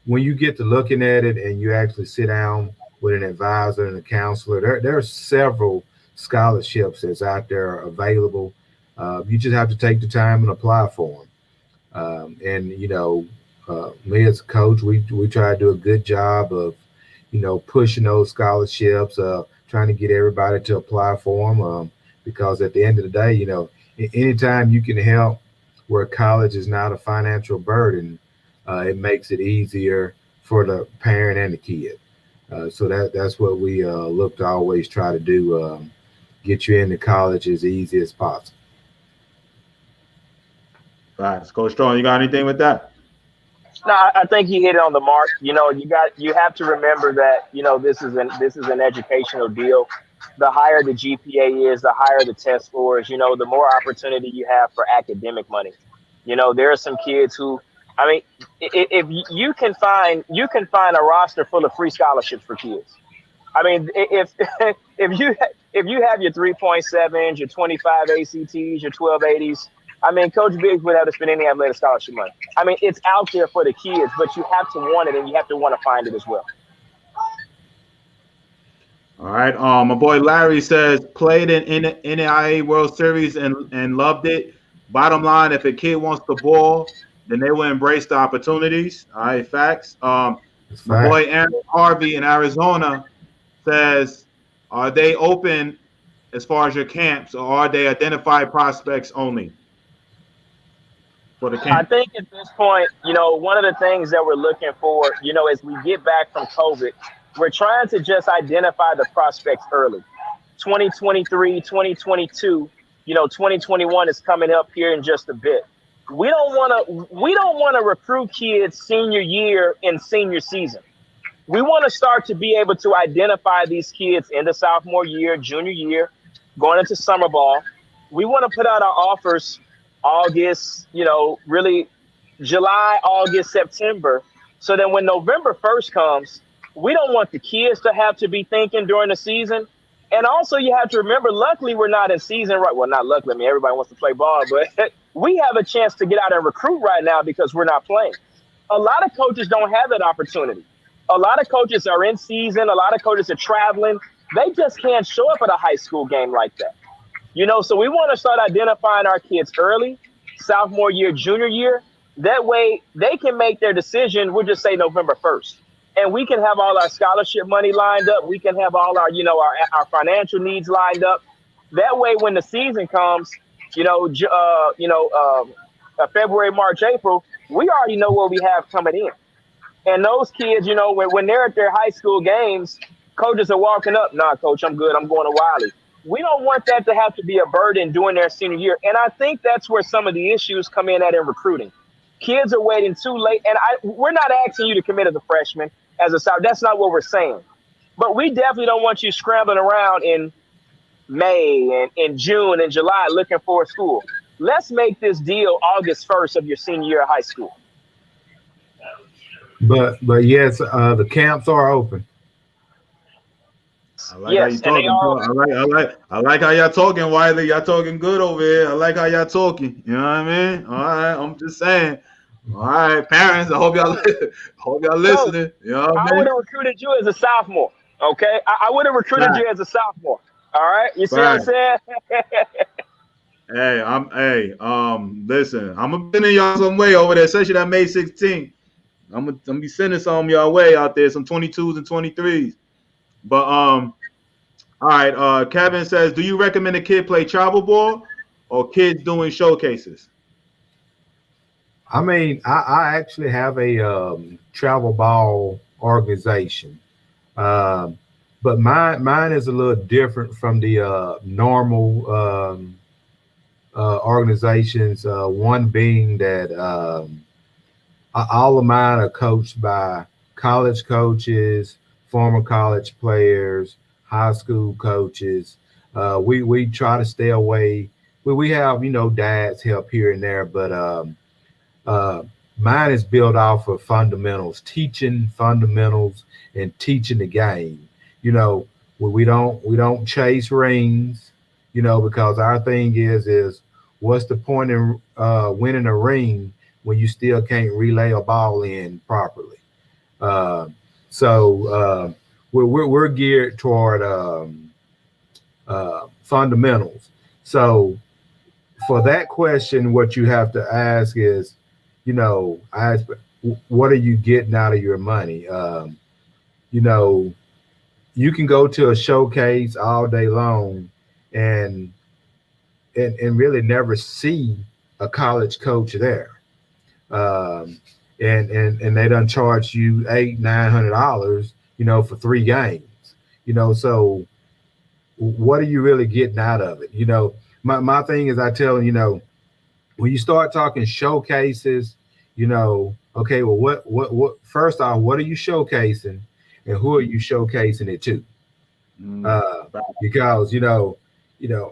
when you get to looking at it and you actually sit down with an advisor and a counselor, there are several scholarships that's out there available. You just have to take the time and apply for them. And me as a coach, we try to do a good job of pushing those scholarships, trying to get everybody to apply for them. Because at the end of the day, anytime you can help where college is not a financial burden, it makes it easier for the parent and the kid. So that's what we look to always try to do, get you into college as easy as possible. Right. Coach Strong, you got anything with that? No, I think you hit it on the mark. You have to remember that this is an educational deal. The higher the GPA is, the higher the test scores. The more opportunity you have for academic money. There are some kids who, I mean, if you can find a roster full of free scholarships for kids. I mean, if you have your 3.7s, your 25 ACTs, your 1280s. I mean, Coach Biggs would have to spend any athletic scholarship money. I mean, it's out there for the kids, but you have to want it and you have to want to find it as well. All right. My boy Larry says played in NAIA World Series and loved it. Bottom line, if a kid wants the ball, then they will embrace the opportunities. All right, facts. My boy Aaron Harvey in Arizona says, are they open as far as your camps, or are they identified prospects only? For the camp? I think at this point, one of the things that we're looking for, as we get back from COVID, we're trying to just identify the prospects early. 2023, 2022, 2021 is coming up here in just a bit. We don't want to recruit kids senior year and senior season. We want to start to be able to identify these kids in the sophomore year, junior year, going into summer ball. We want to put out our offers August, really July, August, September. So then when November 1st comes, we don't want the kids to have to be thinking during the season. And also you have to remember, luckily we're not in season right. Well, not luckily. I mean, everybody wants to play ball, but we have a chance to get out and recruit right now because we're not playing. A lot of coaches don't have that opportunity. A lot of coaches are in season. A lot of coaches are traveling. They just can't show up at a high school game like that. So we want to start identifying our kids early, sophomore year, junior year. That way they can make their decision. We'll just say November 1st. And we can have all our scholarship money lined up. We can have all our, our financial needs lined up. That way, when the season comes, February, March, April, we already know what we have coming in. And those kids, when they're at their high school games, coaches are walking up. Nah, coach, I'm good. I'm going to Wiley. We don't want that to have to be a burden during their senior year. And I think that's where some of the issues come in recruiting. Kids are waiting too late. And we're not asking you to commit as a freshman, that's not what we're saying. But we definitely don't want you scrambling around in May and in June and July looking for a school. Let's make this deal August 1st of your senior year of high school. But yes, the camps are open. I like how you talking. I like how y'all talking, Wiley. Y'all talking good over here. I like how y'all talking. You know what I mean? All right, I'm just saying. All right, parents. I hope y'all listening. You know what I mean? would have recruited you as a sophomore. Okay, I would have recruited you as a sophomore. All right, you see what I'm saying? Listen, I'm gonna send y'all some way over there, especially that May 16th. I'm gonna be sending some y'all way out there, some 22s and 23s. But all right. Kevin says, do you recommend a kid play travel ball or kids doing showcases? I mean, I actually have a travel ball organization, but mine is a little different from the normal organizations. One being that all of mine are coached by college coaches, former college players, high school coaches. We try to stay away. We have dads help here and there, but mine is built off of fundamentals, teaching fundamentals and teaching the game. We don't chase rings, because our thing is what's the point in winning a ring when you still can't relay a ball in properly? So we're geared toward fundamentals. So for that question, what you have to ask is, what are you getting out of your money? you know, you can go to a showcase all day long and really never see a college coach there. Um, and they done charge you $800-900, for 3 games. So what are you really getting out of it? My thing is, I tell them, when you start talking showcases, okay, well, what first off, what are you showcasing, and who are you showcasing it to? Because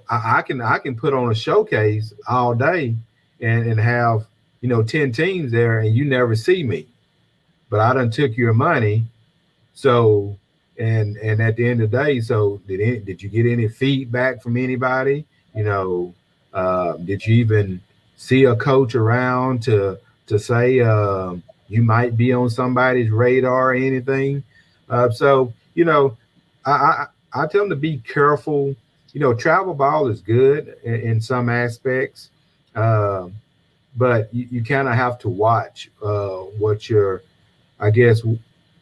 I can put on a showcase all day and have 10 teams there, and you never see me, but I done took your money. So and at the end of the day, so did you get any feedback from anybody? Did you even see a coach around to say you might be on somebody's radar or anything? So I tell them to be careful. Travel ball is good in some aspects, but you kind of have to watch I guess,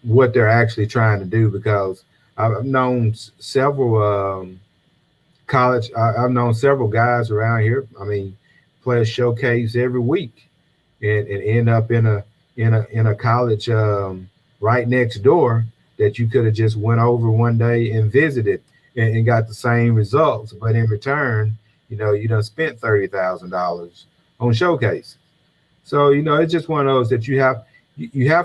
what they're actually trying to do, because I've known several I've known several guys around here. I mean, play a showcase every week and end up in a college right next door that you could have just went over one day and visited and got the same results, but in return, you done spent $30,000 on showcase. So it's just one of those that you have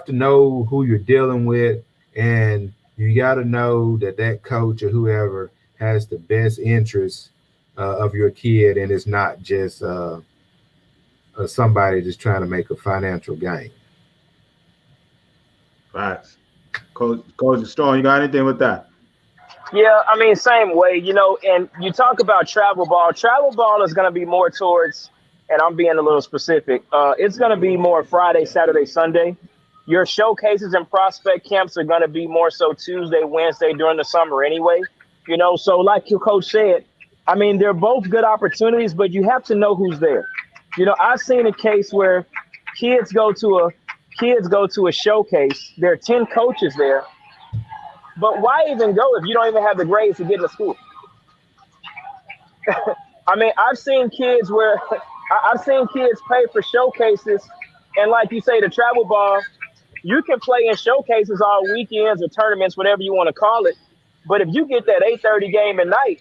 to know who you're dealing with, and you got to know that coach or whoever has the best interest of your kid, and it's not just somebody just trying to make a financial gain. Facts. Coach Strong, you got anything with that? Yeah, I mean, same way, and you talk about travel ball. Travel ball is going to be more towards, and I'm being a little specific, it's going to be more Friday, Saturday, Sunday. Your showcases and prospect camps are going to be more so Tuesday, Wednesday during the summer anyway. So like your coach said, I mean, they're both good opportunities, but you have to know who's there. I've seen a case where kids go to a showcase. There are 10 coaches there. But why even go if you don't even have the grades to get into school? I mean, I've seen kids pay for showcases, and like you say, the travel ball, you can play in showcases all weekends or tournaments, whatever you want to call it. But if you get that 8:30 game at night,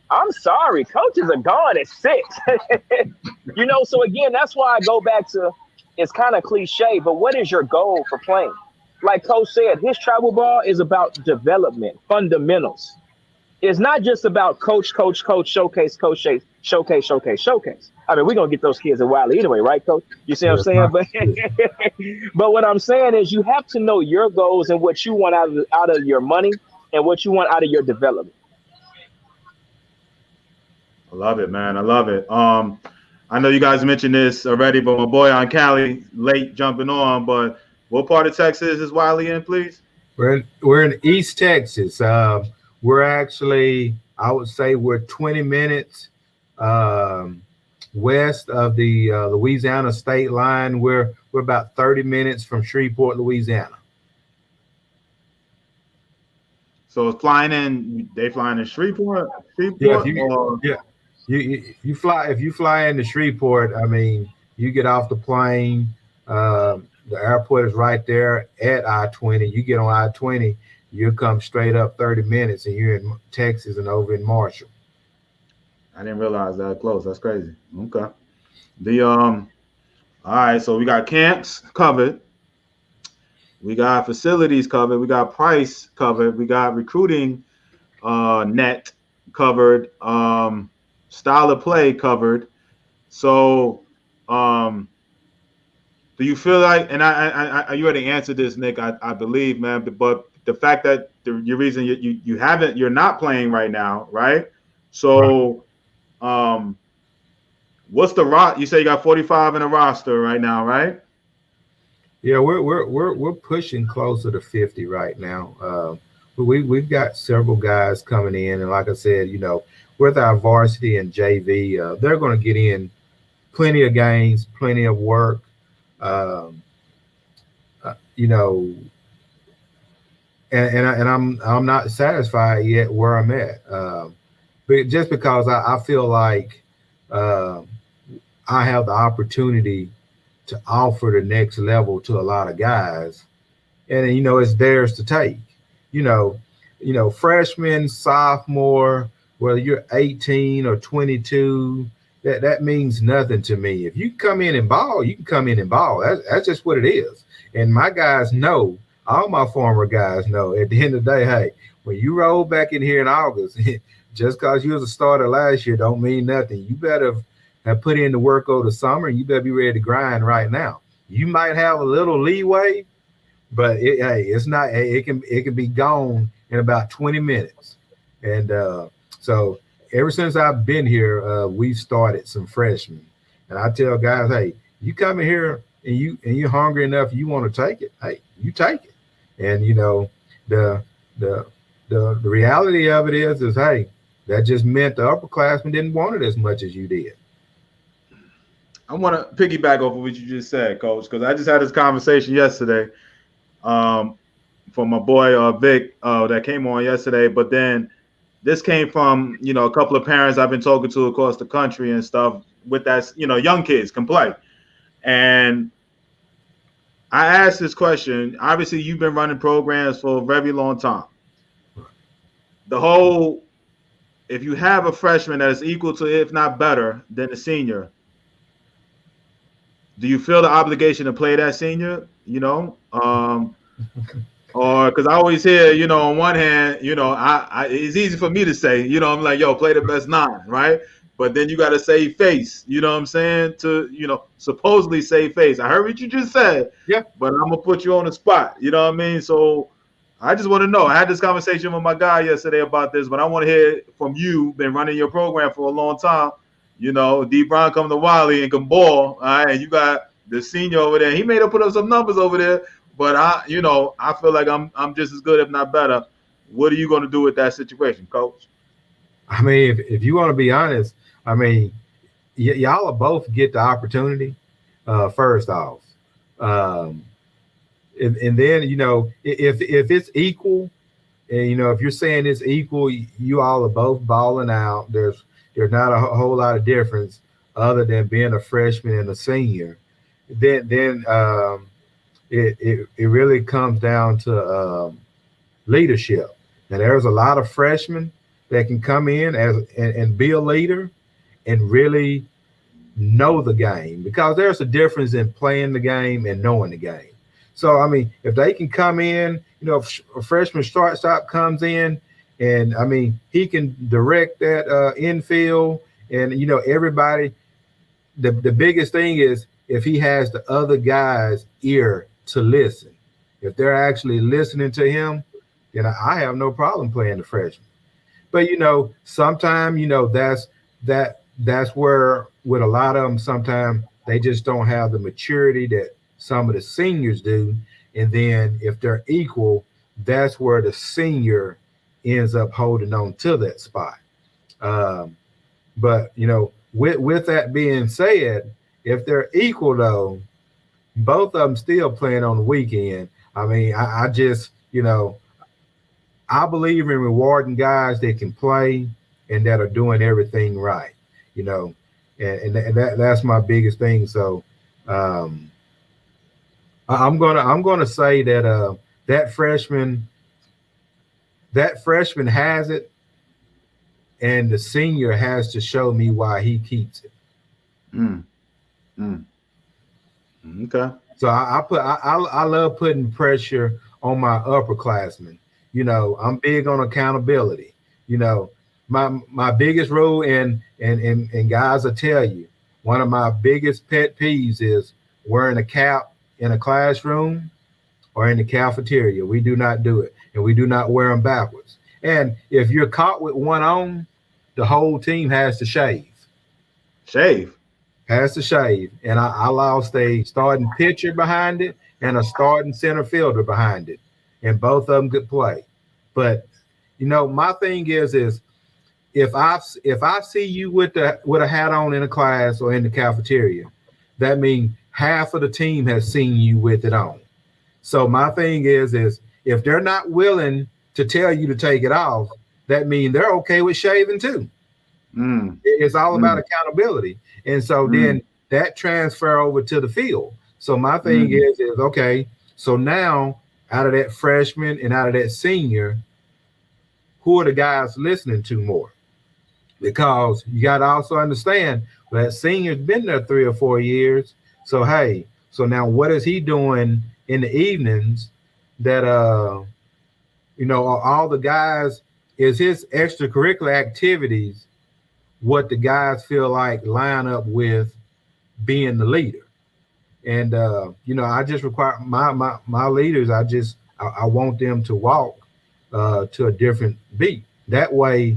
I'm sorry, coaches are gone at 6. So again, that's why I go back to, it's kind of cliche, but what is your goal for playing? Like Coach said, his travel ball is about development, fundamentals. It's not just about coach, showcase. I mean, we're going to get those kids at Wiley anyway, right, Coach? You see what I'm saying? But what I'm saying is you have to know your goals and what you want out of your money and what you want out of your development. I love it, man. I love it. I know you guys mentioned this already, but my boy on Cali, late jumping on, but what part of Texas is Wiley in, please? We're in East Texas. We're actually, I would say we're 20 minutes west of the Louisiana state line. We're about 30 minutes from Shreveport, Louisiana. So they flying in Shreveport? Yeah, you fly, if you fly into Shreveport, I mean, you get off the plane. The airport is right there at I-20. You get on I-20, you come straight up 30 minutes, and you're in Texas and over in Marshall. I didn't realize that close. That's crazy. Okay. All right. So we got camps covered. We got facilities covered. We got price covered. We got recruiting net covered. Style of play covered. So, do you feel like, and I you already answered this, Nick, I believe, man, but the fact that your reason you're not playing right now, right? So, what's the you say you got 45 in a roster right now, right? Yeah, we're pushing closer to 50 right now. We've got several guys coming in, and like I said, with our varsity and JV, they're going to get in plenty of games, plenty of work. and I'm not satisfied yet where I'm at. But just because I feel like I have the opportunity to offer the next level to a lot of guys, and it's theirs to take. You know, freshman, sophomore, whether you're 18 or 22, that means nothing to me. If you come in and ball, you can come in and ball. That's just what it is. And my guys know, all my former guys know, at the end of the day, hey, when you roll back in here in August, just because you was a starter last year don't mean nothing. You better have put in the work over the summer, and you better be ready to grind right now. You might have a little leeway, but it's not. It can be gone in about 20 minutes. And so ever since I've been here, we've started some freshmen, and I tell guys, hey, you come in here and you're hungry enough, you want to take it. Hey, you take it. And the reality of it is hey, that just meant the upperclassmen didn't want it as much as you did. I want to piggyback off of what you just said, Coach, because I just had this conversation yesterday from my boy Vic that came on yesterday. But then this came from a couple of parents I've been talking to across the country and stuff with that young kids can play. And I asked this question. Obviously, you've been running programs for a very long time. If you have a freshman that is equal to, if not better, than the senior, do you feel the obligation to play that senior? Or because I always hear, on one hand, it's easy for me to say, I'm like, yo, play the best 9, right? But then you got to save face, you know what I'm saying? To, supposedly save face. I heard what you just said, yeah. But I'm going to put you on the spot, you know what I mean? So I just want to know. I had this conversation with my guy yesterday about this, but I want to hear from you, been running your program for a long time. D. Brown come to Wiley and can ball, all right? And you got the senior over there. He may have put up some numbers over there, but I feel like I'm just as good, if not better. What are you going to do with that situation, Coach? I mean, if you want to be honest, I mean, y'all will both get the opportunity. First off, and then if it's equal, and if you're saying it's equal, you all are both balling out. There's not a whole lot of difference other than being a freshman and a senior. Then it really comes down to leadership. And there's a lot of freshmen that can come in and be a leader and really know the game, because there's a difference in playing the game and knowing the game. So, I mean, if they can come in, if a freshman shortstop comes in, and I mean, he can direct that infield, and everybody. The biggest thing is if he has the other guy's ear to listen. If they're actually listening to him, then I have no problem playing the freshman. But sometimes that's where with a lot of them, sometimes they just don't have the maturity that some of the seniors do. And then if they're equal, that's where the senior ends up holding on to that spot. But with that being said, if they're equal though, both of them still playing on the weekend. I mean, I just I believe in rewarding guys that can play and that are doing everything right. And that's my biggest thing. So I'm gonna say that that freshman has it, and the senior has to show me why he keeps it. Okay. So I love putting pressure on my upperclassmen. I'm big on accountability. My biggest rule, and guys will tell you, one of my biggest pet peeves is wearing a cap in a classroom or in the cafeteria. We do not do it, and we do not wear them backwards. And if you're caught with one on, the whole team has to shave. Has to shave. And I lost a starting pitcher behind it and a starting center fielder behind it, and both of them could play. But my thing is if I see you with a hat on in a class or in the cafeteria, that means half of the team has seen you with it on. So my thing is if they're not willing to tell you to take it off, that means they're okay with shaving too. It's all about accountability. And so then that transfer over to the field. So my thing is okay, so now out of that freshman and out of that senior, who are the guys listening to more? Because you got to also understand that senior's been there 3 or 4 years. So, hey, so now what is he doing in the evenings that, all the guys, is his extracurricular activities what the guys feel like line up with being the leader? And, I just require my leaders, I want them to walk to a different beat. That way,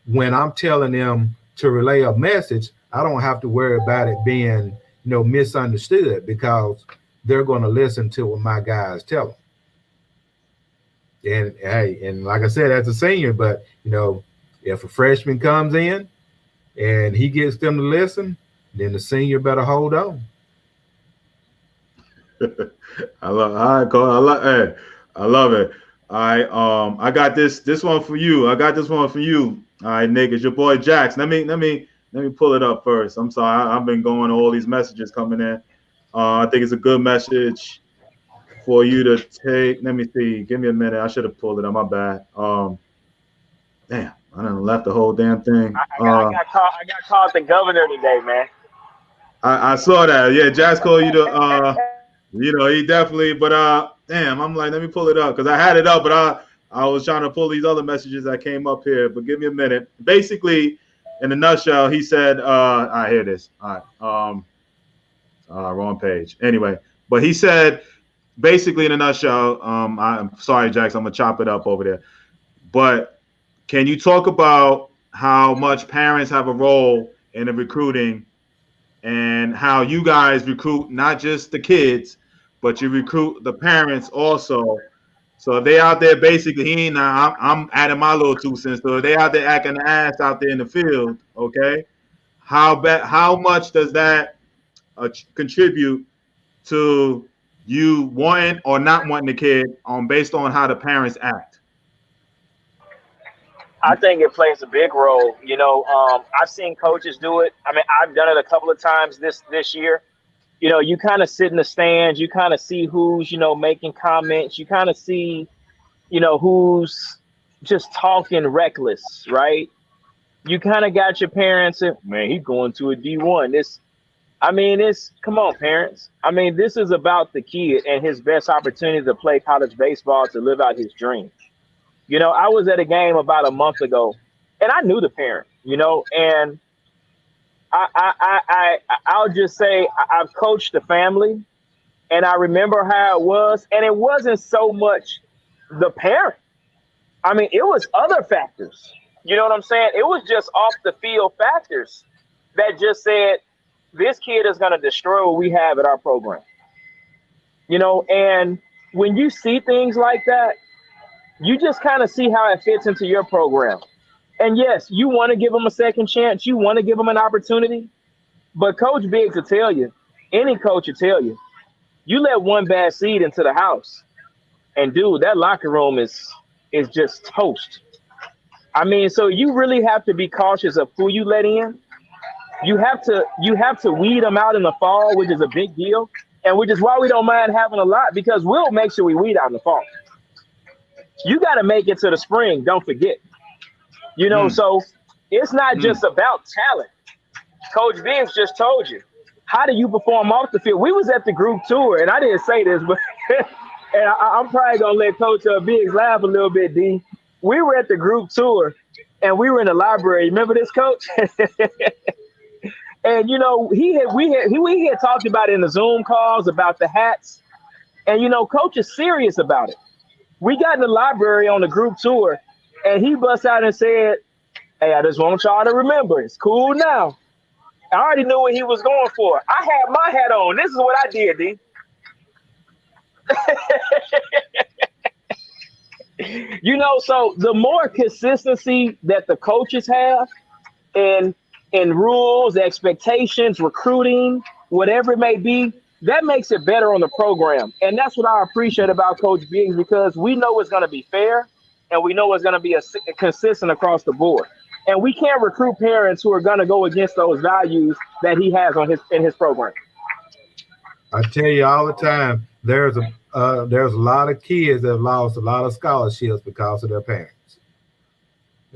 when I'm telling them to relay a message, I don't have to worry about it being, misunderstood, because they're going to listen to what my guys tell them. And hey, and like I said, as a senior, but if a freshman comes in and he gets them to listen, then the senior better hold on. I love it. I got this one for you. All right, Nick, it's your boy Jax. Let me pull it up first. I'm sorry, I've been going to all these messages coming in. I think it's a good message for you to take. Let me see. Give me a minute. I should have pulled it up. My bad. Damn, I done left the whole damn thing. I got called the governor today, man. I saw that. Yeah, Jax called you to. He definitely. But damn, I'm like, let me pull it up because I had it up, but I was trying to pull these other messages that came up here. But give me a minute. Basically, in a nutshell, he said, I hear this. All right. Wrong page. Anyway, but he said, basically in a nutshell, I'm sorry, Jax, I'm gonna chop it up over there. But can you talk about how much parents have a role in the recruiting and how you guys recruit not just the kids, but you recruit the parents also? So if they out there basically, I'm adding my little 2 cents. So if they out there acting the ass out there in the field, okay, how much does that contribute to you wanting or not wanting the kid based on how the parents act? I think it plays a big role. I've seen coaches do it. I mean, I've done it a couple of times this year. You kind of sit in the stands, you kind of see who's, making comments, you kind of see, who's just talking reckless, right? You kind of got your parents and, man, he's going to a D1. Come on, parents. This is about the kid and his best opportunity to play college baseball, to live out his dream. I was at a game about a month ago and I knew the parent, and I'll just say I've coached the family and I remember how it was. And it wasn't so much the parent. It was other factors. You know what I'm saying? It was just off the field factors that just said, this kid is going to destroy what we have at our program. And when you see things like that, you just kind of see how it fits into your program. And yes, you want to give them a second chance. You want to give them an opportunity. But Coach Biggs will tell you, any coach will tell you, you let one bad seed into the house, and dude, that locker room is just toast. So you really have to be cautious of who you let in. You have to weed them out in the fall, which is a big deal, and which is why we don't mind having a lot, because we'll make sure we weed out in the fall. You got to make it to the spring. Don't forget. So it's not just about talent. Coach Biggs just told you, how do you perform off the field? We was at the group tour, and I didn't say this, but and I'm probably going to let Coach Biggs laugh a little bit, D. We were at the group tour, and we were in the library. Remember this, Coach? And, we had talked about it in the Zoom calls about the hats. And, Coach is serious about it. We got in the library on the group tour, and he busts out and said, hey, I just want y'all to remember, it's cool now. I already knew what he was going for. I had my hat on. This is what I did, D. So the more consistency that the coaches have in rules, expectations, recruiting, whatever it may be, that makes it better on the program. And that's what I appreciate about Coach Biggs, because we know it's going to be fair and we know it's going to be consistent across the board. And we can't recruit parents who are going to go against those values that he has in his program. I tell you all the time, there's a lot of kids that have lost a lot of scholarships because of their parents.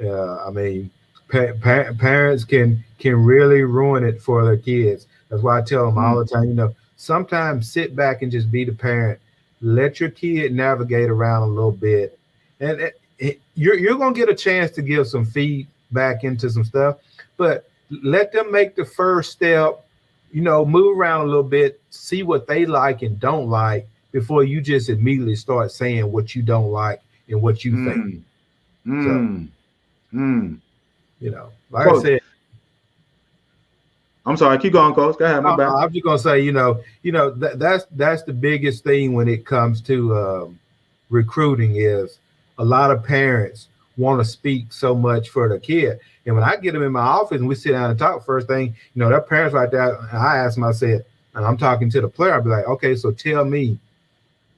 I mean, parents can really ruin it for their kids. That's why I tell them all the time, you know, sometimes sit back and just be the parent. Let your kid navigate around a little bit, and you're gonna get a chance to give some feedback into some stuff, but let them make the first step. You know, move around a little bit, see what they like and don't like before you just immediately start saying what you don't like and what you think. You know, like Coach, I said, I'm sorry, keep going, Coach. Go ahead. My bad. I'm just gonna say, you know, that's the biggest thing when it comes to recruiting is a lot of parents want to speak so much for the kid. And when I get them in my office and we sit down and talk, first thing, you know, their parents right there, and I ask them, I said, and I'm talking to the player, I'll be like, okay, so tell me,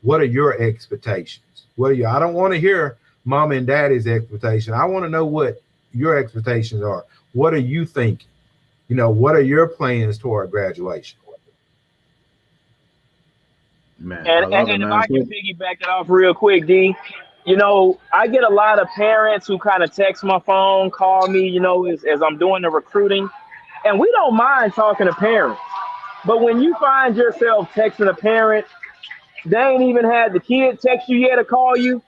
what are your expectations? I don't want to hear mom and daddy's expectation. I want to know what your expectations are. What are you thinking? You know, what are your plans toward graduation? Man, and if I can piggyback it off real quick, D, you know, I get a lot of parents who kind of text my phone, call me, you know, as I'm doing the recruiting. And we don't mind talking to parents. But when you find yourself texting a parent, they ain't even had the kid text you yet or call you.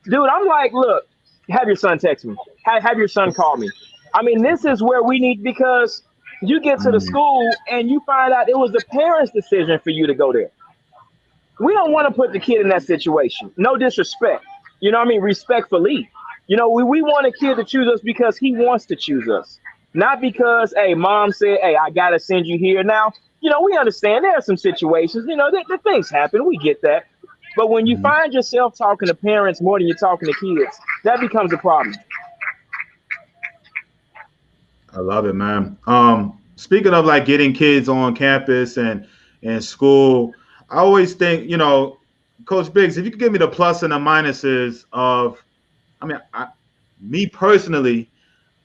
Dude, I'm like, look, have your son text me. Have your son call me. I mean, this is where we need, because you get to the school and you find out it was the parents' decision for you to go there. We don't want to put the kid in that situation. No disrespect. You know what I mean? Respectfully. You know, we want a kid to choose us because he wants to choose us. Not because, hey, mom said, hey, I got to send you here. Now, you know, we understand there are some situations, you know, that things happen. We get that. But when you find yourself talking to parents more than you're talking to kids, that becomes a problem. I love it, man. Speaking of like getting kids on campus and school, I always think, you know, Coach Biggs, if you could give me the plus and the minuses of, I mean, me personally,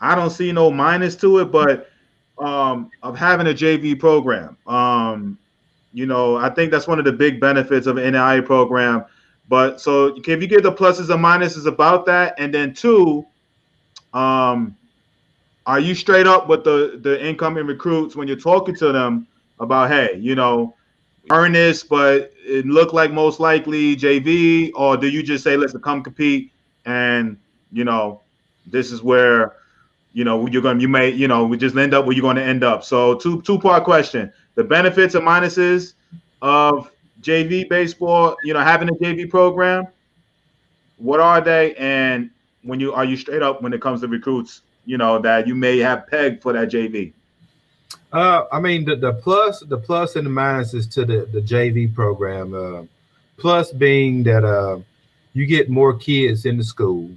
I don't see no minus to it, but of having a JV program. You know, I think that's one of the big benefits of an NAIA program. But so if you give the pluses and minuses about that, and then two, are you straight up with the incoming recruits when you're talking to them about, hey, you know, earn this, but it looked like most likely JV, or do you just say, listen, come compete, and you know, this is where, you know, you may, you know, we just end up where you're going to end up. So two-part question: the benefits and minuses of JV baseball, you know, having a JV program, what are they? And are you straight up when it comes to recruits, you know, that you may have pegged for that JV? I mean, the plus and the minuses to the JV program. Plus being that you get more kids in the school,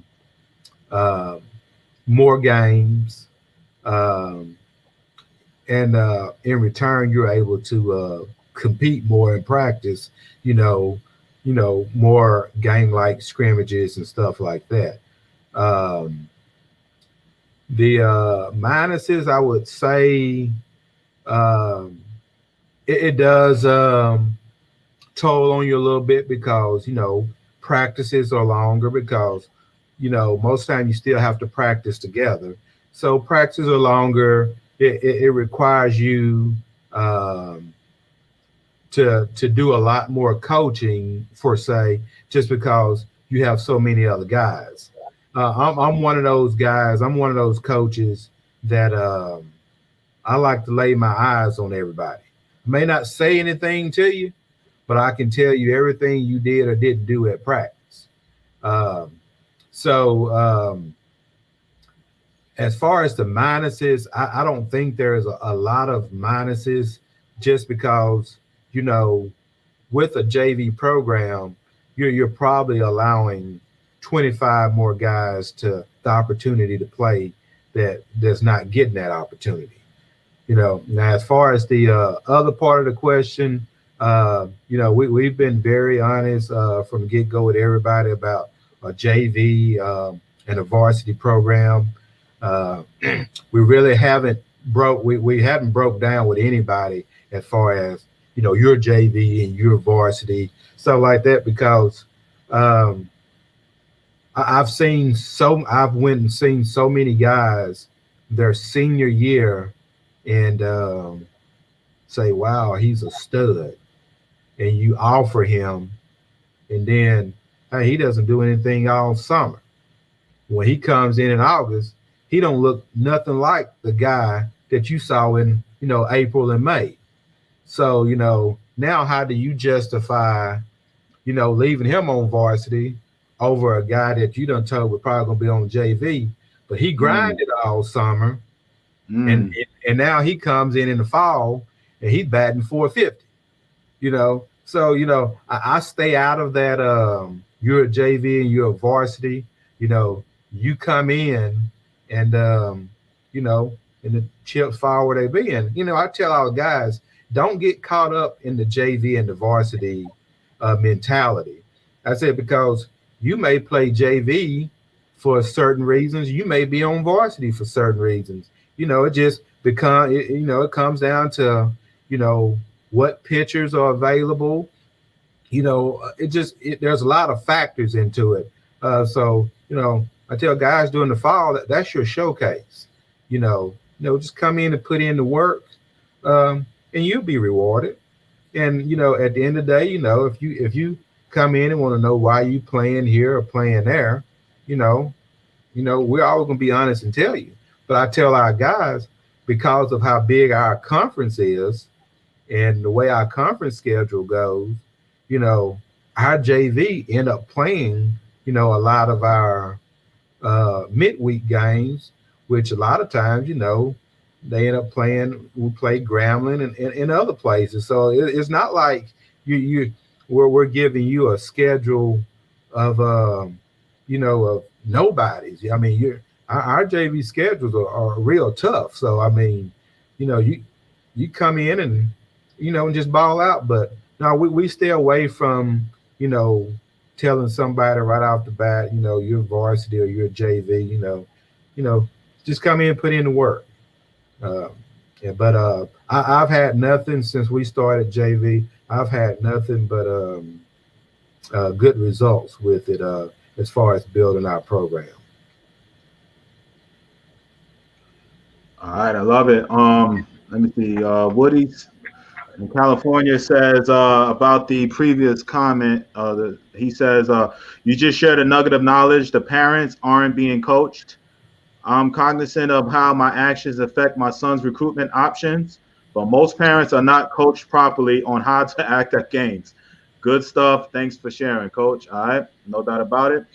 more games, and in return, you're able to compete more in practice. You know, more game-like scrimmages and stuff like that. The minuses, I would say, it does toll on you a little bit because, you know, practices are longer because, you know, most time you still have to practice together. So practices are longer. It requires you to do a lot more coaching, for say, just because you have so many other guys. I'm one of those guys. I'm one of those coaches that I like to lay my eyes on everybody. I may not say anything to you, but I can tell you everything you did or didn't do at practice. As far as the minuses, I don't think there's a lot of minuses, just because, you know, with a JV program, you're probably allowing 25 more guys the opportunity to play that's not getting that opportunity. You know, now as far as the other part of the question, We've been very honest from the get go with everybody about a JV and a varsity program. We really haven't we haven't broke down with anybody as far as your JV and your varsity stuff like that, because I've went and seen so many guys their senior year and say, wow, he's a stud, and you offer him, and then hey, he doesn't do anything all summer. When he comes in August, he don't look nothing like the guy that you saw in April and May. So now how do you justify leaving him on varsity over a guy that you done told was probably gonna be on JV, but he grinded all summer, and now he comes in the fall and he's batting 450. So I stay out of that. You're a JV and you're a varsity. You come in and and the chips fall where they be. And I tell our guys, don't get caught up in the JV and the varsity mentality. I said, because you may play JV for certain reasons, you may be on varsity for certain reasons. It just it comes down to what pitchers are available. There's a lot of factors into it. So I tell guys during the fall that's your showcase. Just come in and put in the work, and you'll be rewarded. And at the end of the day, if you come in and want to know why you playing here or playing there, we're always gonna be honest and tell you. But I tell our guys, because of how big our conference is and the way our conference schedule goes, our JV end up playing, a lot of our midweek games, which a lot of times, they end up playing. We play Grambling and other places. So it's not like we're giving you a schedule of of nobodies. I mean, our JV schedules are real tough. So I mean, you come in and and just ball out. But no, we stay away from telling somebody right off the bat, you're varsity or you're JV. Just come in and put in the work. But I've had nothing since we started JV. I've had nothing but good results with it as far as building our program. All right, I love it. Let me see. Woody's in California says about the previous comment. He says you just shared a nugget of knowledge. The parents aren't being coached. I'm cognizant of how my actions affect my son's recruitment options, but most parents are not coached properly on how to act at games. Good stuff. Thanks for sharing, Coach. All right, no doubt about it.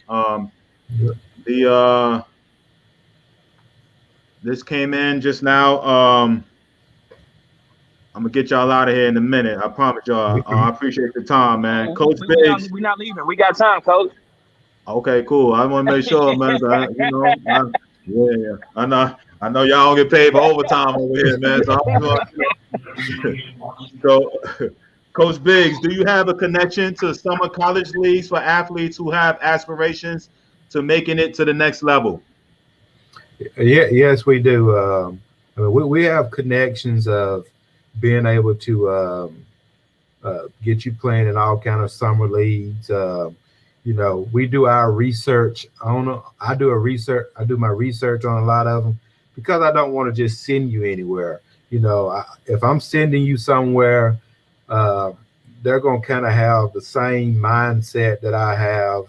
This came in just now. I'm gonna get y'all out of here in a minute. I promise y'all. I appreciate the time, man. Coach Biggs. We're not leaving. We got time, Coach. Okay, cool. I want to make sure, man. Yeah, I know y'all don't get paid for overtime over here, man. So, Coach Biggs, do you have a connection to summer college leagues for athletes who have aspirations to making it to the next level? Yes, we do. We have connections of being able to get you playing in all kind of summer leagues. We do our research on. I do my research on a lot of them because I don't want to just send you anywhere. If I'm sending you somewhere, they're going to kind of have the same mindset that I have.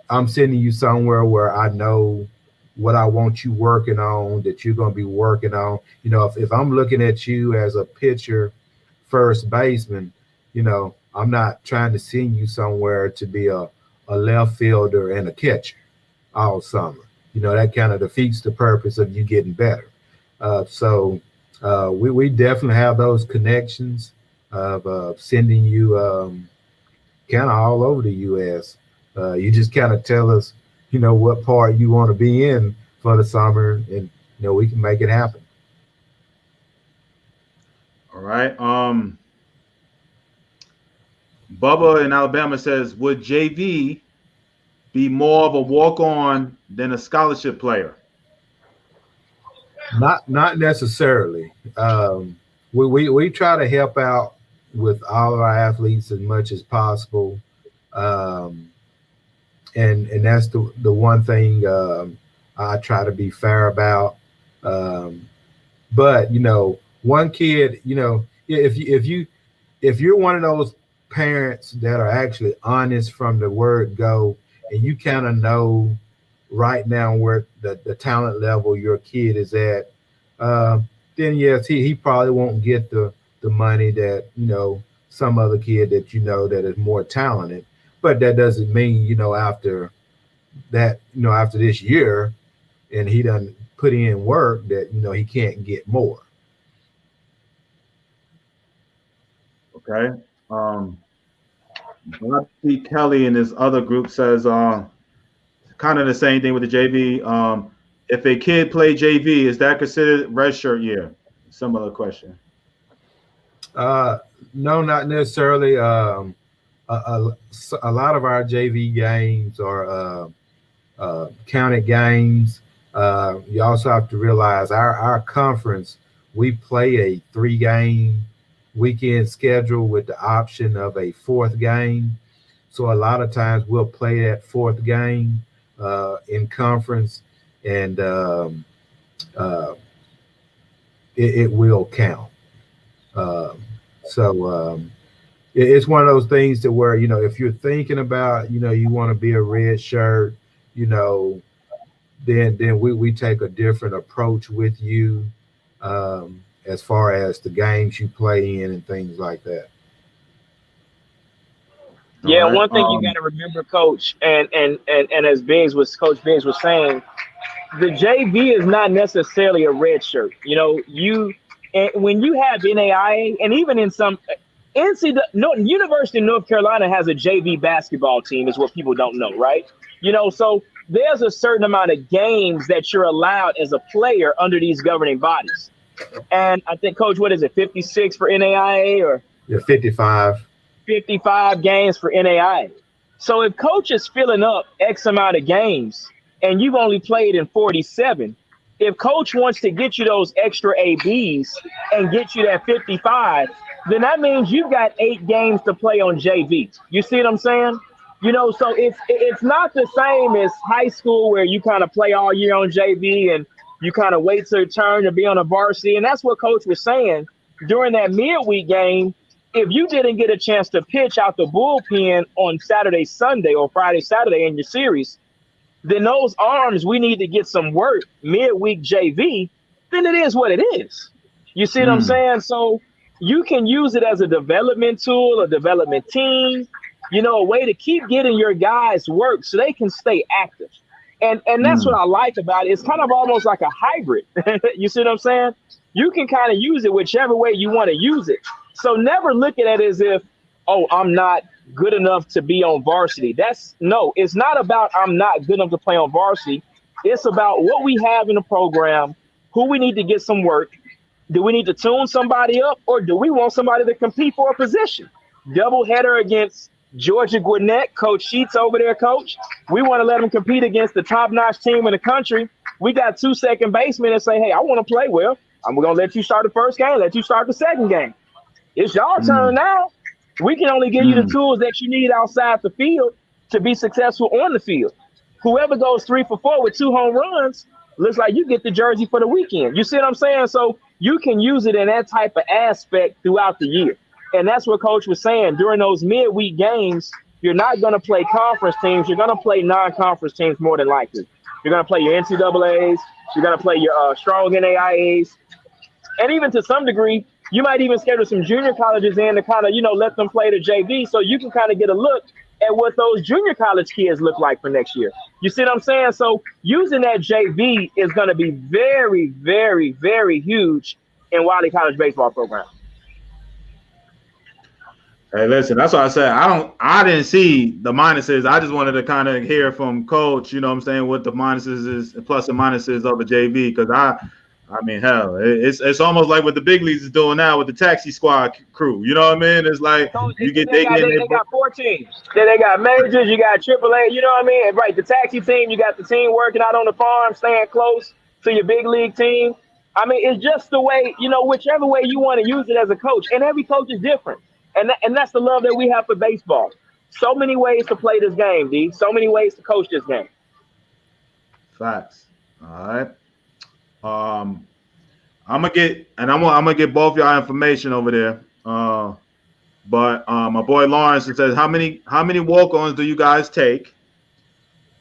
I'm sending you somewhere where I know what I want you working on, that you're going to be working on. If I'm looking at you as a pitcher, first baseman, I'm not trying to send you somewhere to be a left fielder and a catcher all summer. That kind of defeats the purpose of you getting better. So we definitely have those connections of sending you kind of all over the U.S. You just kind of tell us, what part you want to be in for the summer, and we can make it happen. All right. Bubba in Alabama says, would JV be more of a walk-on than a scholarship player? Not necessarily. We try to help out with all of our athletes as much as possible, and that's the one thing I try to be fair about. But one kid, if you're one of those parents that are actually honest from the word go, and you kind of know right now where the talent level your kid is at, then yes, he probably won't get the money that some other kid that that is more talented. But that doesn't mean after that after this year and he done put in work that he can't get more. Okay. Bobby Kelly in this other group says kind of the same thing with the JV. If a kid play JV, is that considered redshirt year? Similar question. No, not necessarily. A lot of our JV games are counted games. You also have to realize our conference, we play a 3-game weekend schedule with the option of a 4th game. So a lot of times we'll play that 4th game in conference, and it will count. So it's one of those things to where if you're thinking about you want to be a red shirt, then we take a different approach with you as far as the games you play in and things like that. Yeah, right. One thing you got to remember, Coach, and as Coach Biggs was saying, the JV is not necessarily a red shirt. When you have NAIA, and even in some University of North Carolina has a JV basketball team, is what people don't know, right? So there's a certain amount of games that you're allowed as a player under these governing bodies. And I think, Coach, what is it, 56 for NAIA or? Yeah, 55. 55 games for NAIA. So if Coach is filling up X amount of games and you've only played in 47, if Coach wants to get you those extra ABs and get you that 55, then that means you've got 8 games to play on JV. You see what I'm saying? So it's not the same as high school where you kind of play all year on JV and you kind of wait your turn to be on a varsity. And that's what Coach was saying during that midweek game. If you didn't get a chance to pitch out the bullpen on Saturday, Sunday, or Friday, Saturday in your series, then those arms, we need to get some work midweek JV, then it is what it is. You see what I'm saying? So you can use it as a development tool, a development team, a way to keep getting your guys work so they can stay active. And that's what I like about it. It's kind of almost like a hybrid. You see what I'm saying? You can kind of use it whichever way you want to use it. So never look at it as if, oh, I'm not good enough to be on varsity. It's not about I'm not good enough to play on varsity. It's about what we have in the program, who we need to get some work. Do we need to tune somebody up, or do we want somebody to compete for a position? Doubleheader against Georgia Gwinnett, Coach Sheets over there, Coach. We want to let them compete against the top-notch team in the country. We got 2 second basemen that say, hey, I want to play well. I'm going to let you start the first game, let you start the second game. It's your turn now. We can only give you the tools that you need outside the field to be successful on the field. Whoever goes 3 for 4 with 2 home runs, looks like you get the jersey for the weekend. You see what I'm saying? So you can use it in that type of aspect throughout the year. And that's what Coach was saying. During those midweek games, you're not going to play conference teams. You're going to play non-conference teams more than likely. You're going to play your NCAAs. You're going to play your strong NAIAs. And even to some degree, you might even schedule some junior colleges in to kind of, let them play the JV so you can kind of get a look at what those junior college kids look like for next year. You see what I'm saying? So using that JV is going to be very, very, very huge in Wiley College baseball program. Hey, listen, that's why I said I didn't see the minuses. I just wanted to kind of hear from Coach, what the minuses is, plus and minuses of a JV, because I mean, hell, it's almost like what the big leagues is doing now with the taxi squad crew. You know what I mean? It's like Coach, you get they they got getting they, their they got 4 teams. They got majors, you got AAA. You know what I mean? Right, the taxi team, you got the team working out on the farm, staying close to your big league team. I mean, it's just the way, whichever way you want to use it as a coach, and every coach is different, and that's the love that we have for baseball. So many ways to play this game, D. So many ways to coach this game. facts. All right. Um, I'm gonna get both y'all information over there. But my boy Lawrence says, how many walk-ons do you guys take,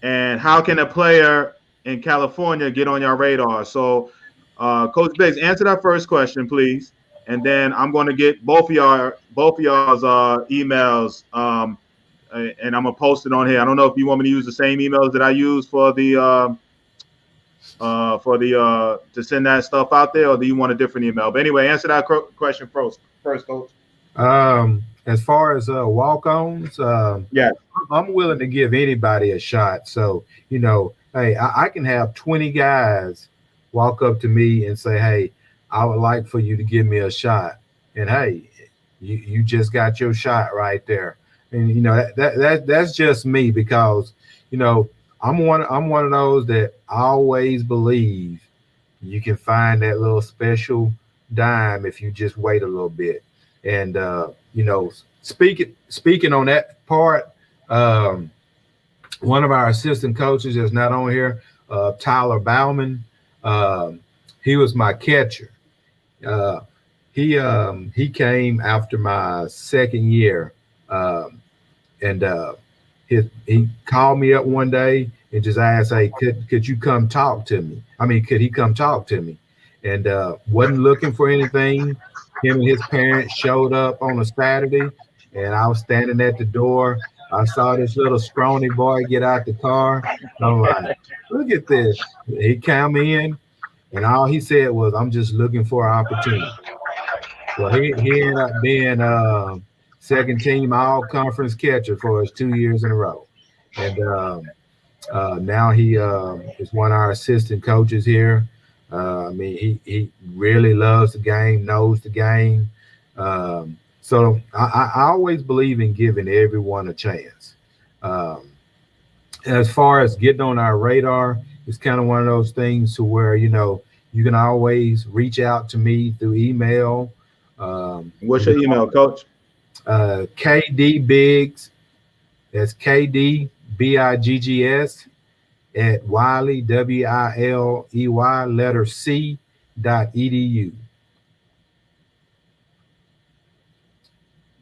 and how can a player in California get on your radar? So, Coach Biggs, answer that first question, please, and then I'm going to get both of y'all's emails, and I'm gonna post it on here. I don't know if you want me to use the same emails that I use for the to send that stuff out there, or do you want a different email? But anyway, answer that question first, Coach. As far as walk-ons, Yeah. I'm willing to give anybody a shot. So, hey, I can have 20 guys walk up to me and say, hey, I would like for you to give me a shot. And hey, you just got your shot right there. And that's just me, because I'm one of those that always believe you can find that little special dime if you just wait a little bit. And speaking on that part, one of our assistant coaches is not on here, Tyler Bauman. He was my catcher. Uh, he came after my second year, and he called me up one day and just asked, "Hey, could you come talk to me? I mean, could he come talk to me?" And wasn't looking for anything. Him and his parents showed up on a Saturday, and I was standing at the door. I saw this little scrawny boy get out the car. I'm like, "Look at this!" He came in, and all he said was, "I'm just looking for an opportunity." Well, he ended up being second team all conference catcher for us 2 years in a row. And now he is one of our assistant coaches here. I mean, he really loves the game, knows the game. So I always believe in giving everyone a chance. Um, as far as getting on our radar, it's kind of one of those things to where, you can always reach out to me through email. What's your email, Coach? KD Biggs, that's KDBIGGS at Wiley, WILEY, letter C, .edu.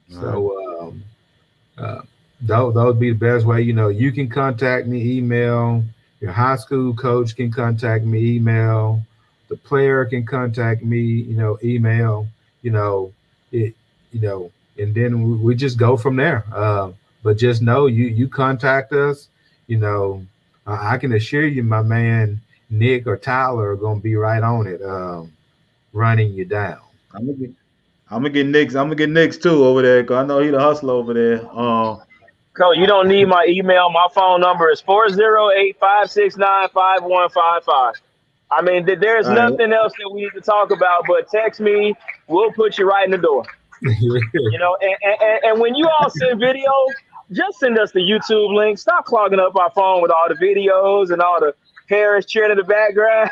So those would be the best way. You can contact me, email. Your high school coach can contact me, email. The player can contact me, email. You know, it, and then we just go from there. But just know you contact us. I can assure you, my man Nick or Tyler are going to be right on it, running you down. I'm gonna get, I'm gonna get Nick's. I'm gonna get Nick's too over there, cause I know he the hustler over there. Coach, you don't need my email. My phone number is 408-569-5155. I mean, there's All right. nothing else that we need to talk about, but text me. We'll put you right in the door. And when you all send video, just send us the YouTube link. Stop clogging up our phone with all the videos and all the parents cheering in the background.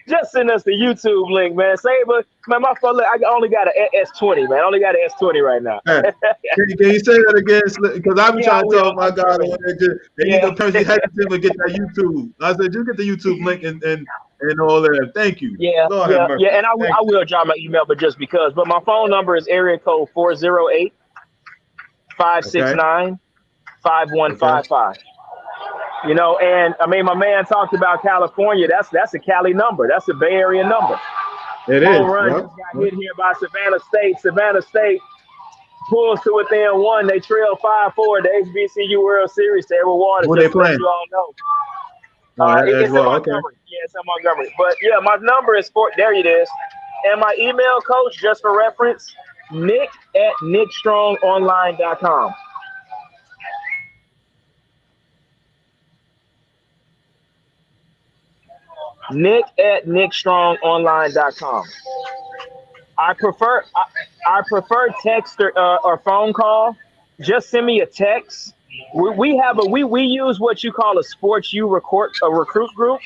Just send us the YouTube link, man. Save us. Man, my phone, I only got an S20, man. I only got an S20 right now. Hey, can you say that again? Because I've been trying to tell my guy he turns his hesitant to get that YouTube. I said, just get the YouTube link and all that. Thank you. Yeah, Lord have mercy. and I will drop my email, but just because. But my phone number is area code 408-569-5155. Okay. And I mean, my man talked about California. That's a Cali number. That's a Bay Area number. It Home is. run Yep. just got hit here by Savannah State. Savannah State pulls to within one. They trail 5-4 the HBCU World Series to Edward Waters. Who Just they to let playing? you all know. As It's in well. Okay. Montgomery. Yeah, it's in Montgomery. But yeah, my number is there it is. And my email, coach, just for reference, nick@nickstrongonline.com. nick@nickstrongonline.com. I prefer text or phone call. Just send me a text. We use what you call a sports recruit group.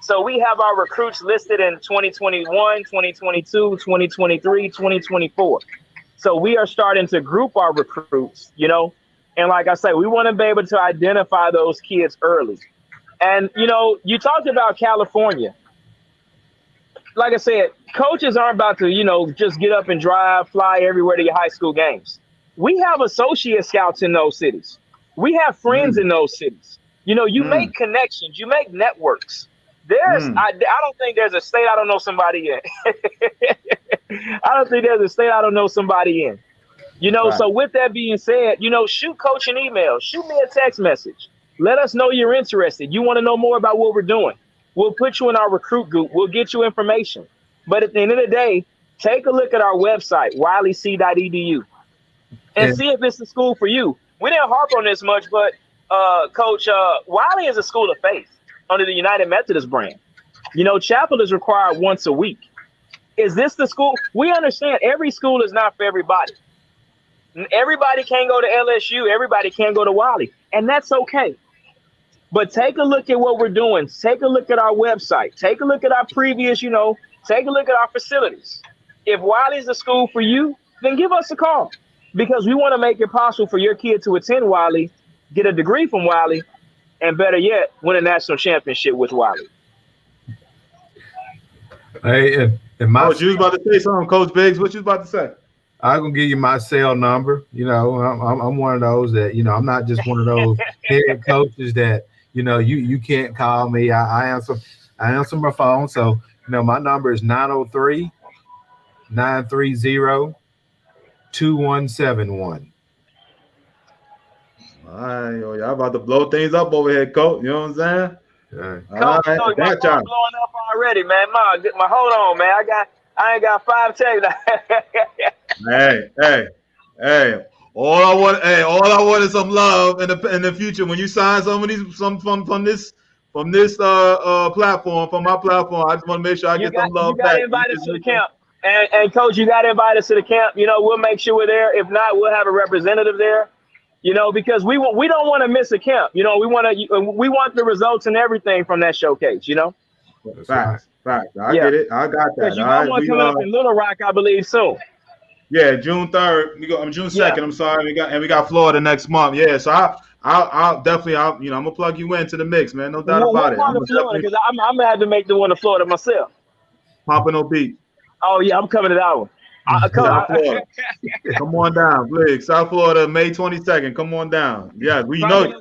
So we have our recruits listed in 2021, 2022, 2023, 2024. So we are starting to group our recruits, and like I say, we want to be able to identify those kids early. And, you talked about California. Like I said, coaches aren't about to, just get up and drive, fly everywhere to your high school games. We have associate scouts in those cities. We have friends in those cities. You make connections, you make networks. I don't think there's a state I don't know somebody in. I don't think there's a state I don't know somebody in. Right. So with that being said, shoot coach an email, shoot me a text message. Let us know you're interested. You want to know more about what we're doing. We'll put you in our recruit group. We'll get you information. But at the end of the day, take a look at our website, wileyc.edu, and see if it's the school for you. We didn't harp on this much, but Coach, Wiley is a school of faith under the United Methodist brand. Chapel is required once a week. Is this the school? We understand every school is not for everybody. Everybody can't go to LSU. Everybody can't go to Wiley. And that's okay. But take a look at what we're doing. Take a look at our website. Take a look at our previous, take a look at our facilities. If Wiley's the school for you, then give us a call, because we want to make it possible for your kid to attend Wiley, get a degree from Wiley, and better yet, win a national championship with Wiley. Hey, you was about to say something, Coach Biggs. What you was about to say? I'm gonna give you my cell number. I'm one of those that I'm not just one of those head coaches that you can't call me. I answer my phone. So my number is 903-930-2171. All right, y'all about to blow things up over here, Coach. You know what I'm saying? Yeah. Coach, my phone's blowing up already, man. Hold on, man. I ain't got 5 texts. Hey. All I want is some love in the future. When you sign from this platform, from my platform, I just want to make sure I get some love back. You got invited to the camp. And Coach, you got invited to the camp. We'll make sure we're there. If not, we'll have a representative there. Because we don't want to miss a camp. We want the results and everything from that showcase. Facts. I get it. I got that. You got one coming up in Little Rock, I believe, soon. Yeah, June 3rd. June 2nd. Yeah. I'm sorry. We got Florida next month. Yeah, so I'll definitely I'm gonna plug you into the mix, man. No doubt about it. Because I'm gonna have to make the one to Florida myself. Pompano Beach. Oh yeah, I'm coming to that one. Come on down, please. South Florida, May 22nd. Come on down. Yeah, you're gonna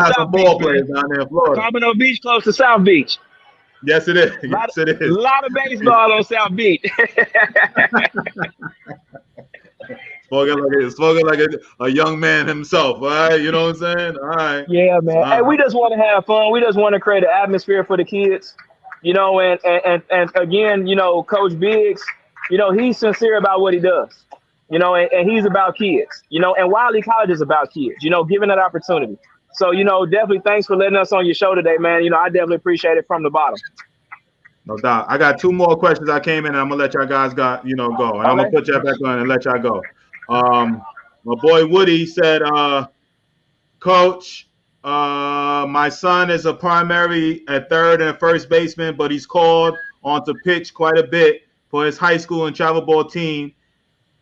have some ball players down there in Florida. Pompano Beach, close to South Beach. Yes, it is. Yes, it is. A lot of baseball on South Beach. Spoken like a young man himself. All right, you know what I'm saying? All right. Yeah, man. Hey, we just want to have fun. We just want to create an atmosphere for the kids. And again, Coach Biggs, he's sincere about what he does. And he's about kids. And Wiley College is about kids. Giving that opportunity. So, definitely thanks for letting us on your show today, man. I definitely appreciate it from the bottom. No doubt. I got 2 more questions. I came in and I'm going to let y'all guys go. And I'm going to put y'all back on and let y'all go. My boy Woody said, Coach, my son is a primary at third and first baseman, but he's called on to pitch quite a bit for his high school and travel ball team.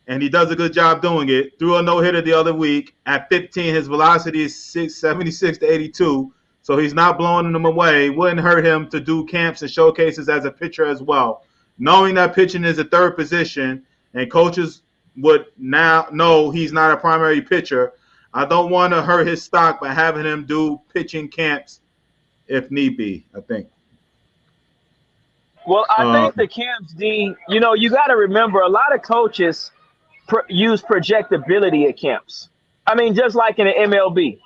And he does a good job doing it. Threw a no-hitter the other week. At 15, his velocity is 76 to 82, so he's not blowing them away. Wouldn't hurt him to do camps and showcases as a pitcher as well. Knowing that pitching is a third position and coaches would now know he's not a primary pitcher, I don't want to hurt his stock by having him do pitching camps if need be, I think. Well, I think the camps, Dean, you got to remember a lot of coaches use projectability at camps. I mean, just like in the MLB.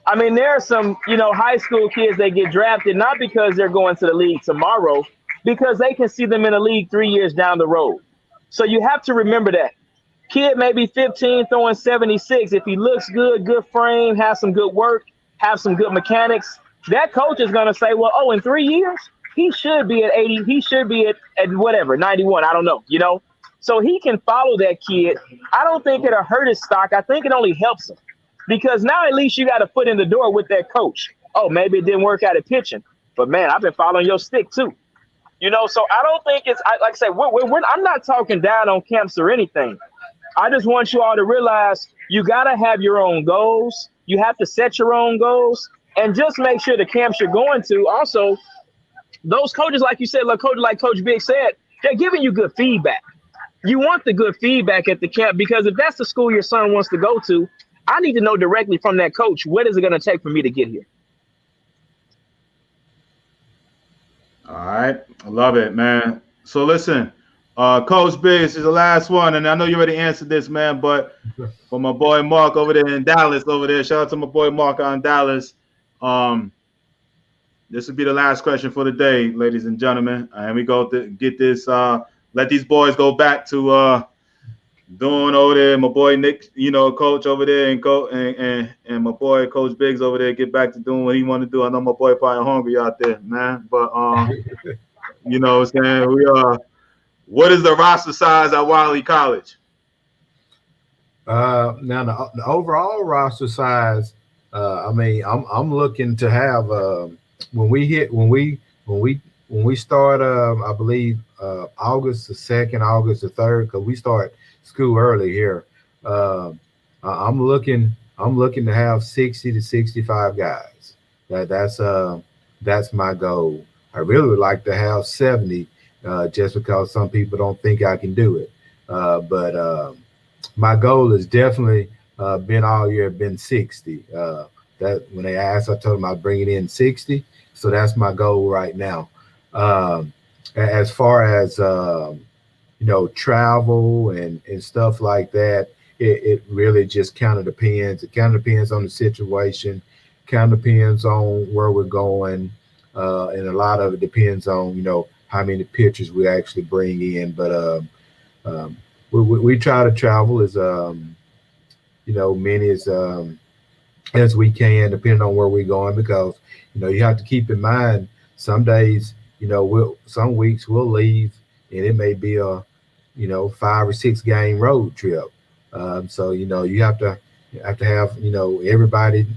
I mean, there are some, high school kids that get drafted not because they're going to the league tomorrow, because they can see them in the league 3 years down the road. So you have to remember that. Kid may be 15 throwing 76. If he looks good, good frame, has some good work, have some good mechanics, that coach is going to say, well, in 3 years, he should be at 80. He should be at whatever, 91. I don't know, So he can follow that kid. I don't think it'll hurt his stock. I think it only helps him because now at least you got a foot in the door with that coach. Oh, maybe it didn't work out at pitching, but man, I've been following your stick too. So I don't think it's like I said, I'm not talking down on camps or anything. I just want you all to realize you got to have your own goals. You have to set your own goals and just make sure the camps you're going to also, those coaches, like you said, like Coach Big said, they're giving you good feedback. You want the good feedback at the camp because if that's the school your son wants to go to, I need to know directly from that coach, what is it going to take for me to get here? All right. I love it, man. So listen, Coach Big, this is the last one, and I know you already answered this, man, but for my boy Mark over there in Dallas shout out to my boy Mark out in Dallas. This will be the last question for the day, ladies and gentlemen. And we go to get this, let these boys go back to doing over there. My boy Nick, coach over there, and my boy Coach Biggs over there get back to doing what he want to do. I know my boy probably hungry out there, man. But you know what I'm saying? What is the roster size at Wiley College? Now the overall roster size, I'm looking to have when we start I believe August the 2nd, August the 3rd, because we start school early here. I'm looking to have 60 to 65 guys. That's my goal. I really would like to have 70, just because some people don't think I can do it. But my goal has definitely been all year been 60. That when they asked, I told them I'd bring it in 60. So that's my goal right now. As far as travel and stuff like that, it really just kind of depends. It kind of depends on the situation, kind of depends on where we're going, and a lot of it depends on how many pitchers we actually bring in. But we try to travel as many as we can, depending on where we're going, because you have to keep in mind some days, some weeks we'll leave and it may be a 5 or 6 game road trip. So you have to have everybody,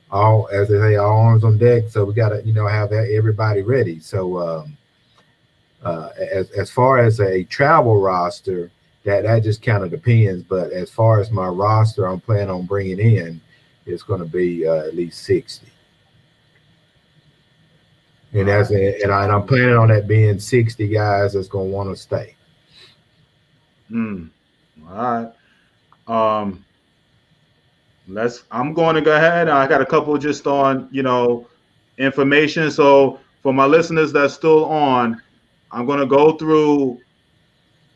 all, as they say, all arms on deck. So we got to have everybody ready. So as far as a travel roster, that just kind of depends. But as far as my roster, I'm planning on bringing in, it's going to be at least 60. And I'm planning on that being 60 guys that's going to want to stay. All right. I'm going to go ahead. I got a couple just on, information. So for my listeners that's still on, I'm going to go through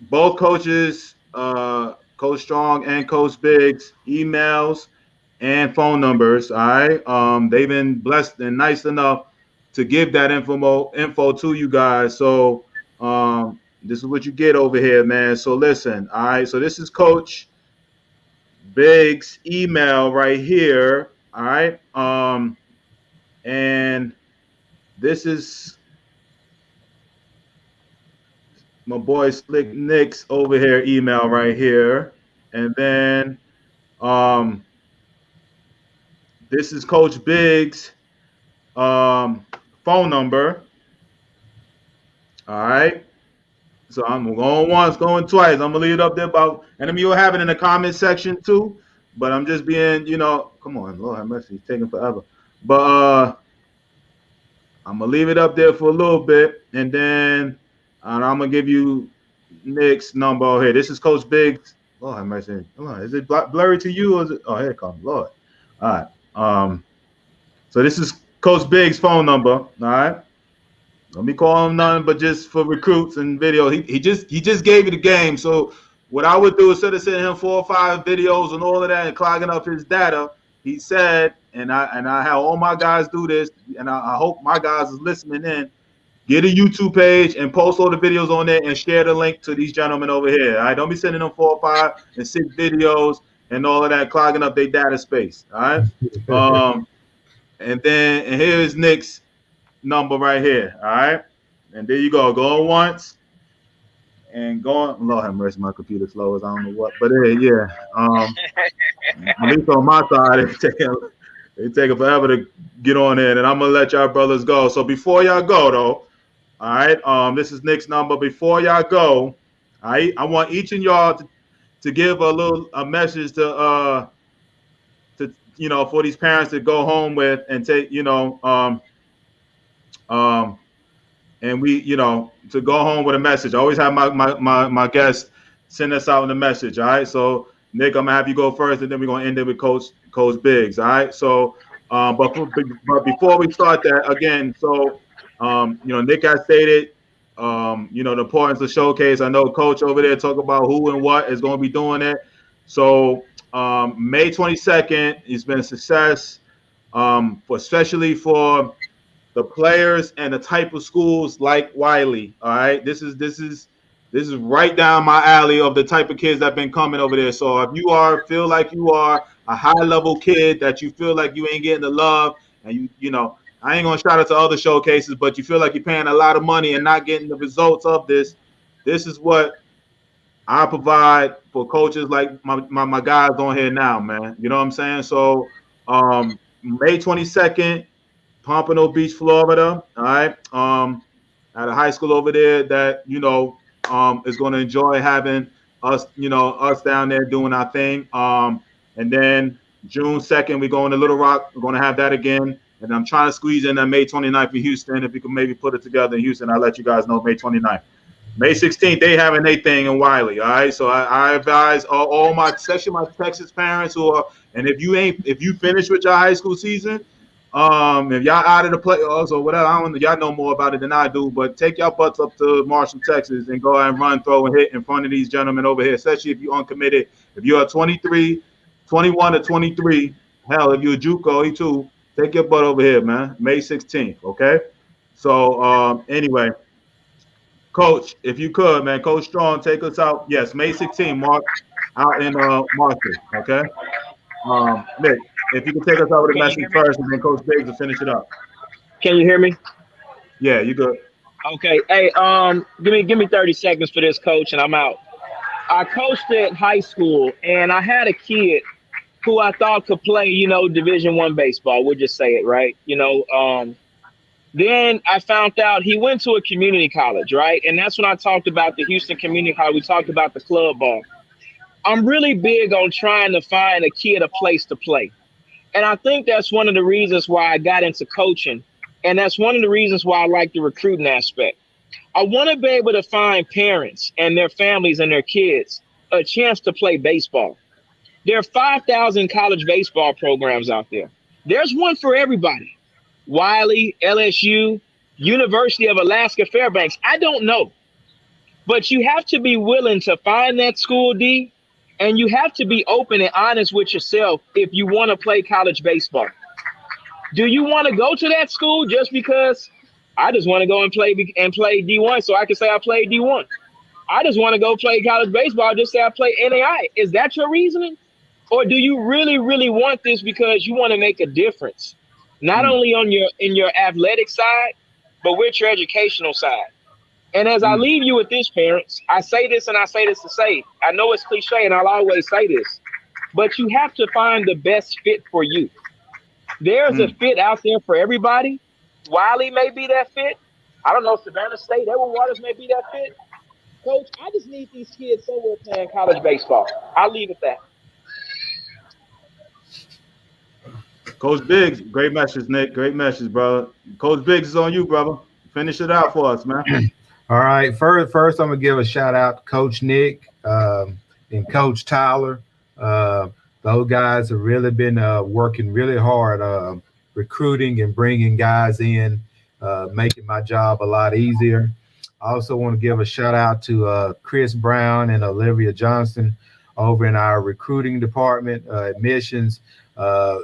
both coaches, Coach Strong and Coach Biggs, emails and phone numbers. All right. They've been blessed and nice enough to give that info to you guys. So this is what you get over here, man. So listen. All right. So this is Coach Biggs' email right here. All right. And this is my boy Slick Nick's over here email right here. And then this is Coach Biggs' phone number. All right. So I'm going once, going twice. I'm gonna leave it up there and you'll have it in the comment section too. But I'm just being, come on, Lord have mercy, it's taking forever. But I'm gonna leave it up there for a little bit, and then I'm gonna give you Nick's number. Oh, here, this is Coach Biggs. Lord have mercy. Lord, is it blurry to you, or is it? Oh, here it comes, Lord. All right. So this is Coach Biggs' phone number. All right. Let me call him none, but just for recruits and video. He just gave you the game. So what I would do, instead of sending him 4 or 5 videos and all of that and clogging up his data, he said, and I have all my guys do this, and I hope my guys is listening in. Get a YouTube page and post all the videos on there and share the link to these gentlemen over here. All right, don't be sending them 4 or 5 and 6 videos and all of that, clogging up their data space. All right. And here's Nick's number right here. All right, and there you go. Going once and going. Lord have mercy, my computer slow as I don't know what, but yeah. At least on my side, it take forever to get on in, and I'm gonna let y'all brothers go. So before y'all go though, all right. This is Nick's number. Before y'all go, all right, I want each of y'all to give a message to for these parents to go home with and take um and we to go home with a message. I always have my guests send us out with a message. All right. So Nick, I'm gonna have you go first, and then we're gonna end it with Coach Biggs. All right. So but before we start that again, so Nick has stated the importance of showcase. I know Coach over there talk about who and what is going to be doing it. So May 22nd, it's been a success, especially for the players and the type of schools like Wiley. All right, this is right down my alley of the type of kids that been coming over there. So if you feel like you are a high level kid that you feel like you ain't getting the love, and I ain't gonna shout out to other showcases, but you feel like you're paying a lot of money and not getting the results of this. This is what I provide for coaches like my guys on here now, man. You know what I'm saying? So May 22nd, Pompano Beach, Florida. All right. At a high school over there that is going to enjoy having us, us down there doing our thing. And then June 2nd, we're going to Little Rock. We're going to have that again. And I'm trying to squeeze in that May 29th for Houston. If we can maybe put it together in Houston, I'll let you guys know May 29th. May 16th, they having their thing in Wiley. All right. So I advise all my, especially my Texas parents and if you finish with your high school season, if y'all out of the playoffs or whatever, y'all know more about it than I do, but take y'all butts up to Marshall, Texas, and go ahead and run, throw, and hit in front of these gentlemen over here, especially if you're uncommitted. If you're 23, 21 to 23, hell, if you're a JUCO, E2, take your butt over here, man. May 16th, okay? So, anyway, Coach, if you could, man, Coach Strong, take us out. Yes, May 16th, Mark, out in Marshall, okay? Nick, if you can take us out with a message first, and then Coach Biggs will finish it up. Can you hear me? Yeah, you good. Okay. Hey, give me 30 seconds for this, Coach, and I'm out. I coached at high school, and I had a kid who I thought could play, Division I baseball. We'll just say it, right? Then I found out he went to a community college, right? And that's when I talked about the Houston Community College. We talked about the club ball. I'm really big on trying to find a kid a place to play. And I think that's one of the reasons why I got into coaching. And that's one of the reasons why I like the recruiting aspect. I want to be able to find parents and their families and their kids a chance to play baseball. There are 5,000 college baseball programs out there. There's one for everybody. Wiley, LSU, University of Alaska Fairbanks. I don't know. But you have to be willing to find that school, D, and you have to be open and honest with yourself if you want to play college baseball. Do you want to go to that school just because I just want to go and play D1 so I can say I played D1? I just want to go play college baseball just say I play NAIA. Is that your reasoning? Or do you really, really want this because you want to make a difference? Not only in your athletic side, but with your educational side. And as I leave you with this, parents, I say this and I say this to say, I know it's cliche and I'll always say this, but you have to find the best fit for you. There's a fit out there for everybody. Wiley may be that fit. I don't know, Savannah State, Edward Waters may be that fit. Coach, I just need these kids somewhere playing college baseball. I'll leave it at that. Coach Biggs, great message, Nick. Great message, brother. Coach Biggs is on you, brother. Finish it out for us, man. All right. First, I'm gonna give a shout out to Coach Nick and Coach Tyler. Those guys have really been working really hard, recruiting and bringing guys in, making my job a lot easier. I also want to give a shout out to Chris Brown and Olivia Johnson over in our recruiting department, admissions.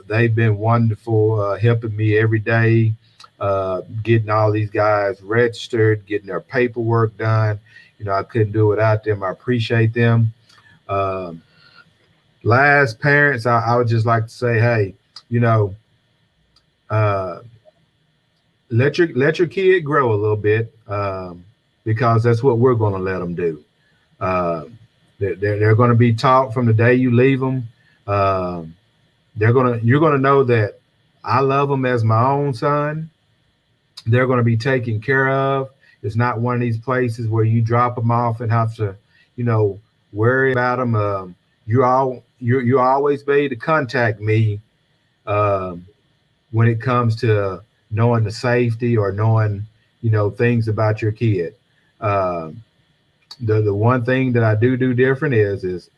They've been wonderful, helping me every day, getting all these guys registered, getting their paperwork done. I couldn't do it without them. I appreciate them. Last, parents, I would just like to say, hey, let your kid grow a little bit, because that's what we're going to let them do. They're going to be taught from the day you leave them. You're gonna know that I love them as my own son. They're going to be taken care of. It's not one of these places where you drop them off and have to, worry about them. You always be able to contact me, um, when it comes to knowing the safety or knowing, things about your kid. Um, the one thing that I do different is,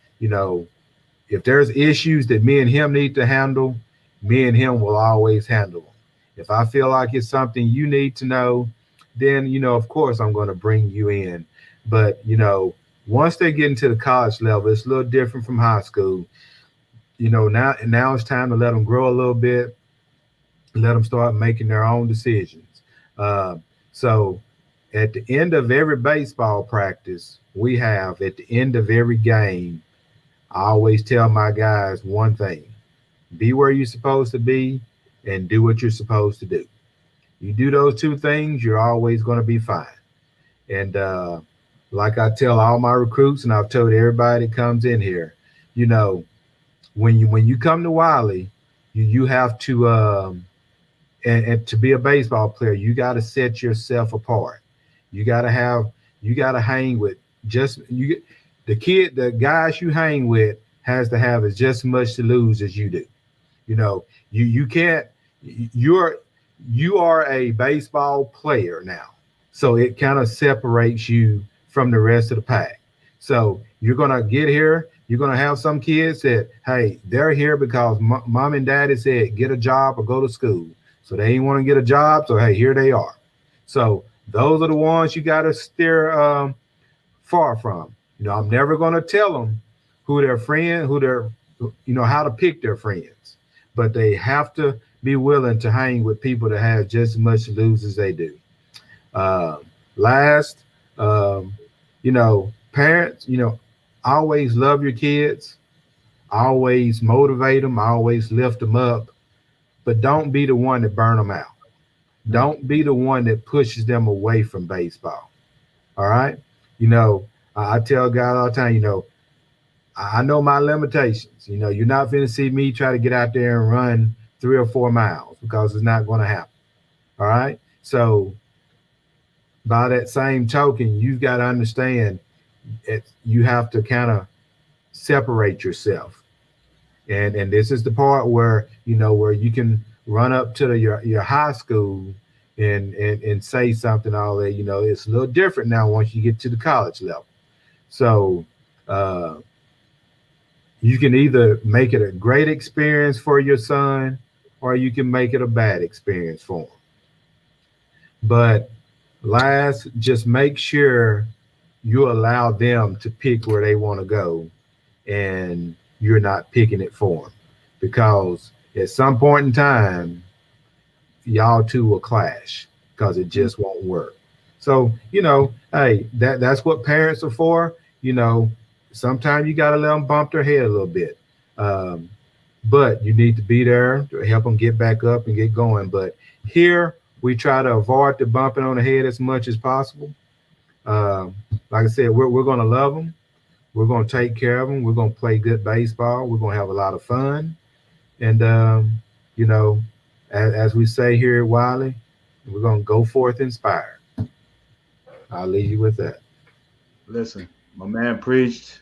if there's issues that me and him need to handle, me and him will always handle them. If I feel like it's something you need to know, then, of course I'm going to bring you in. But, once they get into the college level, it's a little different from high school. Now it's time to let them grow a little bit, let them start making their own decisions. So at the end of every baseball practice we have, at the end of every game, I always tell my guys one thing: be where you're supposed to be and do what you're supposed to do. You do those two things, you're always going to be fine. And like I tell all my recruits, and I've told everybody that comes in here, when you come to Wiley, you have to and to be a baseball player, you got to set yourself apart. You got to hang with the guys you hang with has to have as just as much to lose as you do. You can't, you are a baseball player now. So it kind of separates you from the rest of the pack. So you're going to get here. You're going to have some kids that, hey, they're here because mom and daddy said, get a job or go to school. So they didn't want to get a job. So, hey, here they are. So those are the ones you got to steer far from. I'm never going to tell them who their friend, how to pick their friends, but they have to be willing to hang with people that have just as much to lose as they do. Last, parents, always love your kids, always motivate them, always lift them up, but don't be the one that burn them out. Don't be the one that pushes them away from baseball. All right. I tell guys all the time, I know my limitations. You're not going to see me try to get out there and run 3 or 4 miles because it's not going to happen. All right. So by that same token, you've got to understand you have to kind of separate yourself. And this is the part where, where you can run up to your high school and say something, all that, it's a little different now once you get to the college level. So you can either make it a great experience for your son or you can make it a bad experience for him. But last, just make sure you allow them to pick where they want to go and you're not picking it for them, because at some point in time, y'all two will clash because it just won't work. So, hey, that's what parents are for. Sometimes you got to let them bump their head a little bit. But you need to be there to help them get back up and get going. But here, we try to avoid the bumping on the head as much as possible. Like I said, we're going to love them. We're going to take care of them. We're going to play good baseball. We're going to have a lot of fun. And, as we say here at Wiley, we're going to go forth inspired. I'll leave you with that. Listen, my man preached.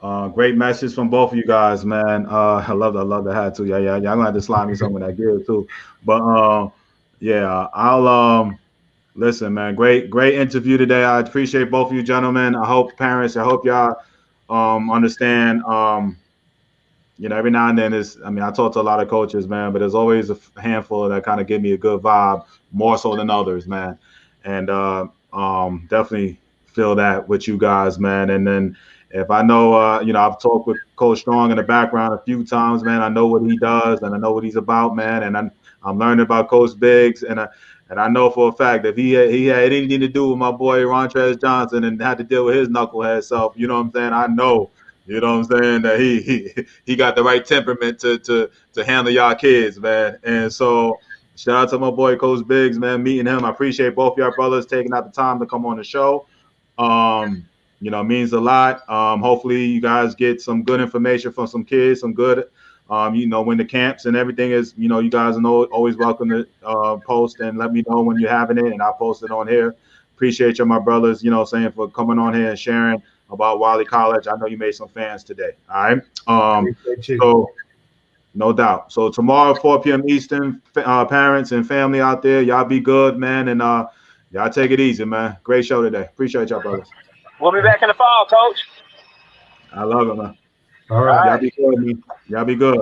Great message from both of you guys, man. I love the hat too. Yeah. I'm gonna have to slide me some of that gear too. But I'll listen, man. Great interview today. I appreciate both of you gentlemen. I hope y'all understand. Every now and then I talk to a lot of coaches, man, but there's always a handful that kind of give me a good vibe, more so than others, man. And definitely feel that with you guys, man. And then if I know, I've talked with Coach Strong in the background a few times, man. I know what he does and I know what he's about, man. And I'm learning about Coach Biggs, and I know for a fact that if he had anything to do with my boy Rontrez Johnson and had to deal with his knucklehead self, you know what I'm saying? I know, you know what I'm saying, that he got the right temperament to handle y'all kids, man. And so Shout out to my boy Coach Biggs, man. Meeting him, I appreciate both y'all brothers taking out the time to come on the show. You know, it means a lot. Hopefully, you guys get some good information from some kids, some good. You know, when the camps and everything is, you know, you guys are always welcome to post and let me know when you're having it, and I'll post it on here. Appreciate you, my brothers, you know, saying for coming on here and sharing about Wiley College. I know you made some fans today. All right. So no doubt. So tomorrow, 4 p.m. Eastern, parents and family out there, y'all be good, man, and y'all take it easy, man. Great show today. Appreciate y'all, brothers. We'll be back in the fall, Coach. I love it, man. All right. Y'all be good, man. Y'all be good.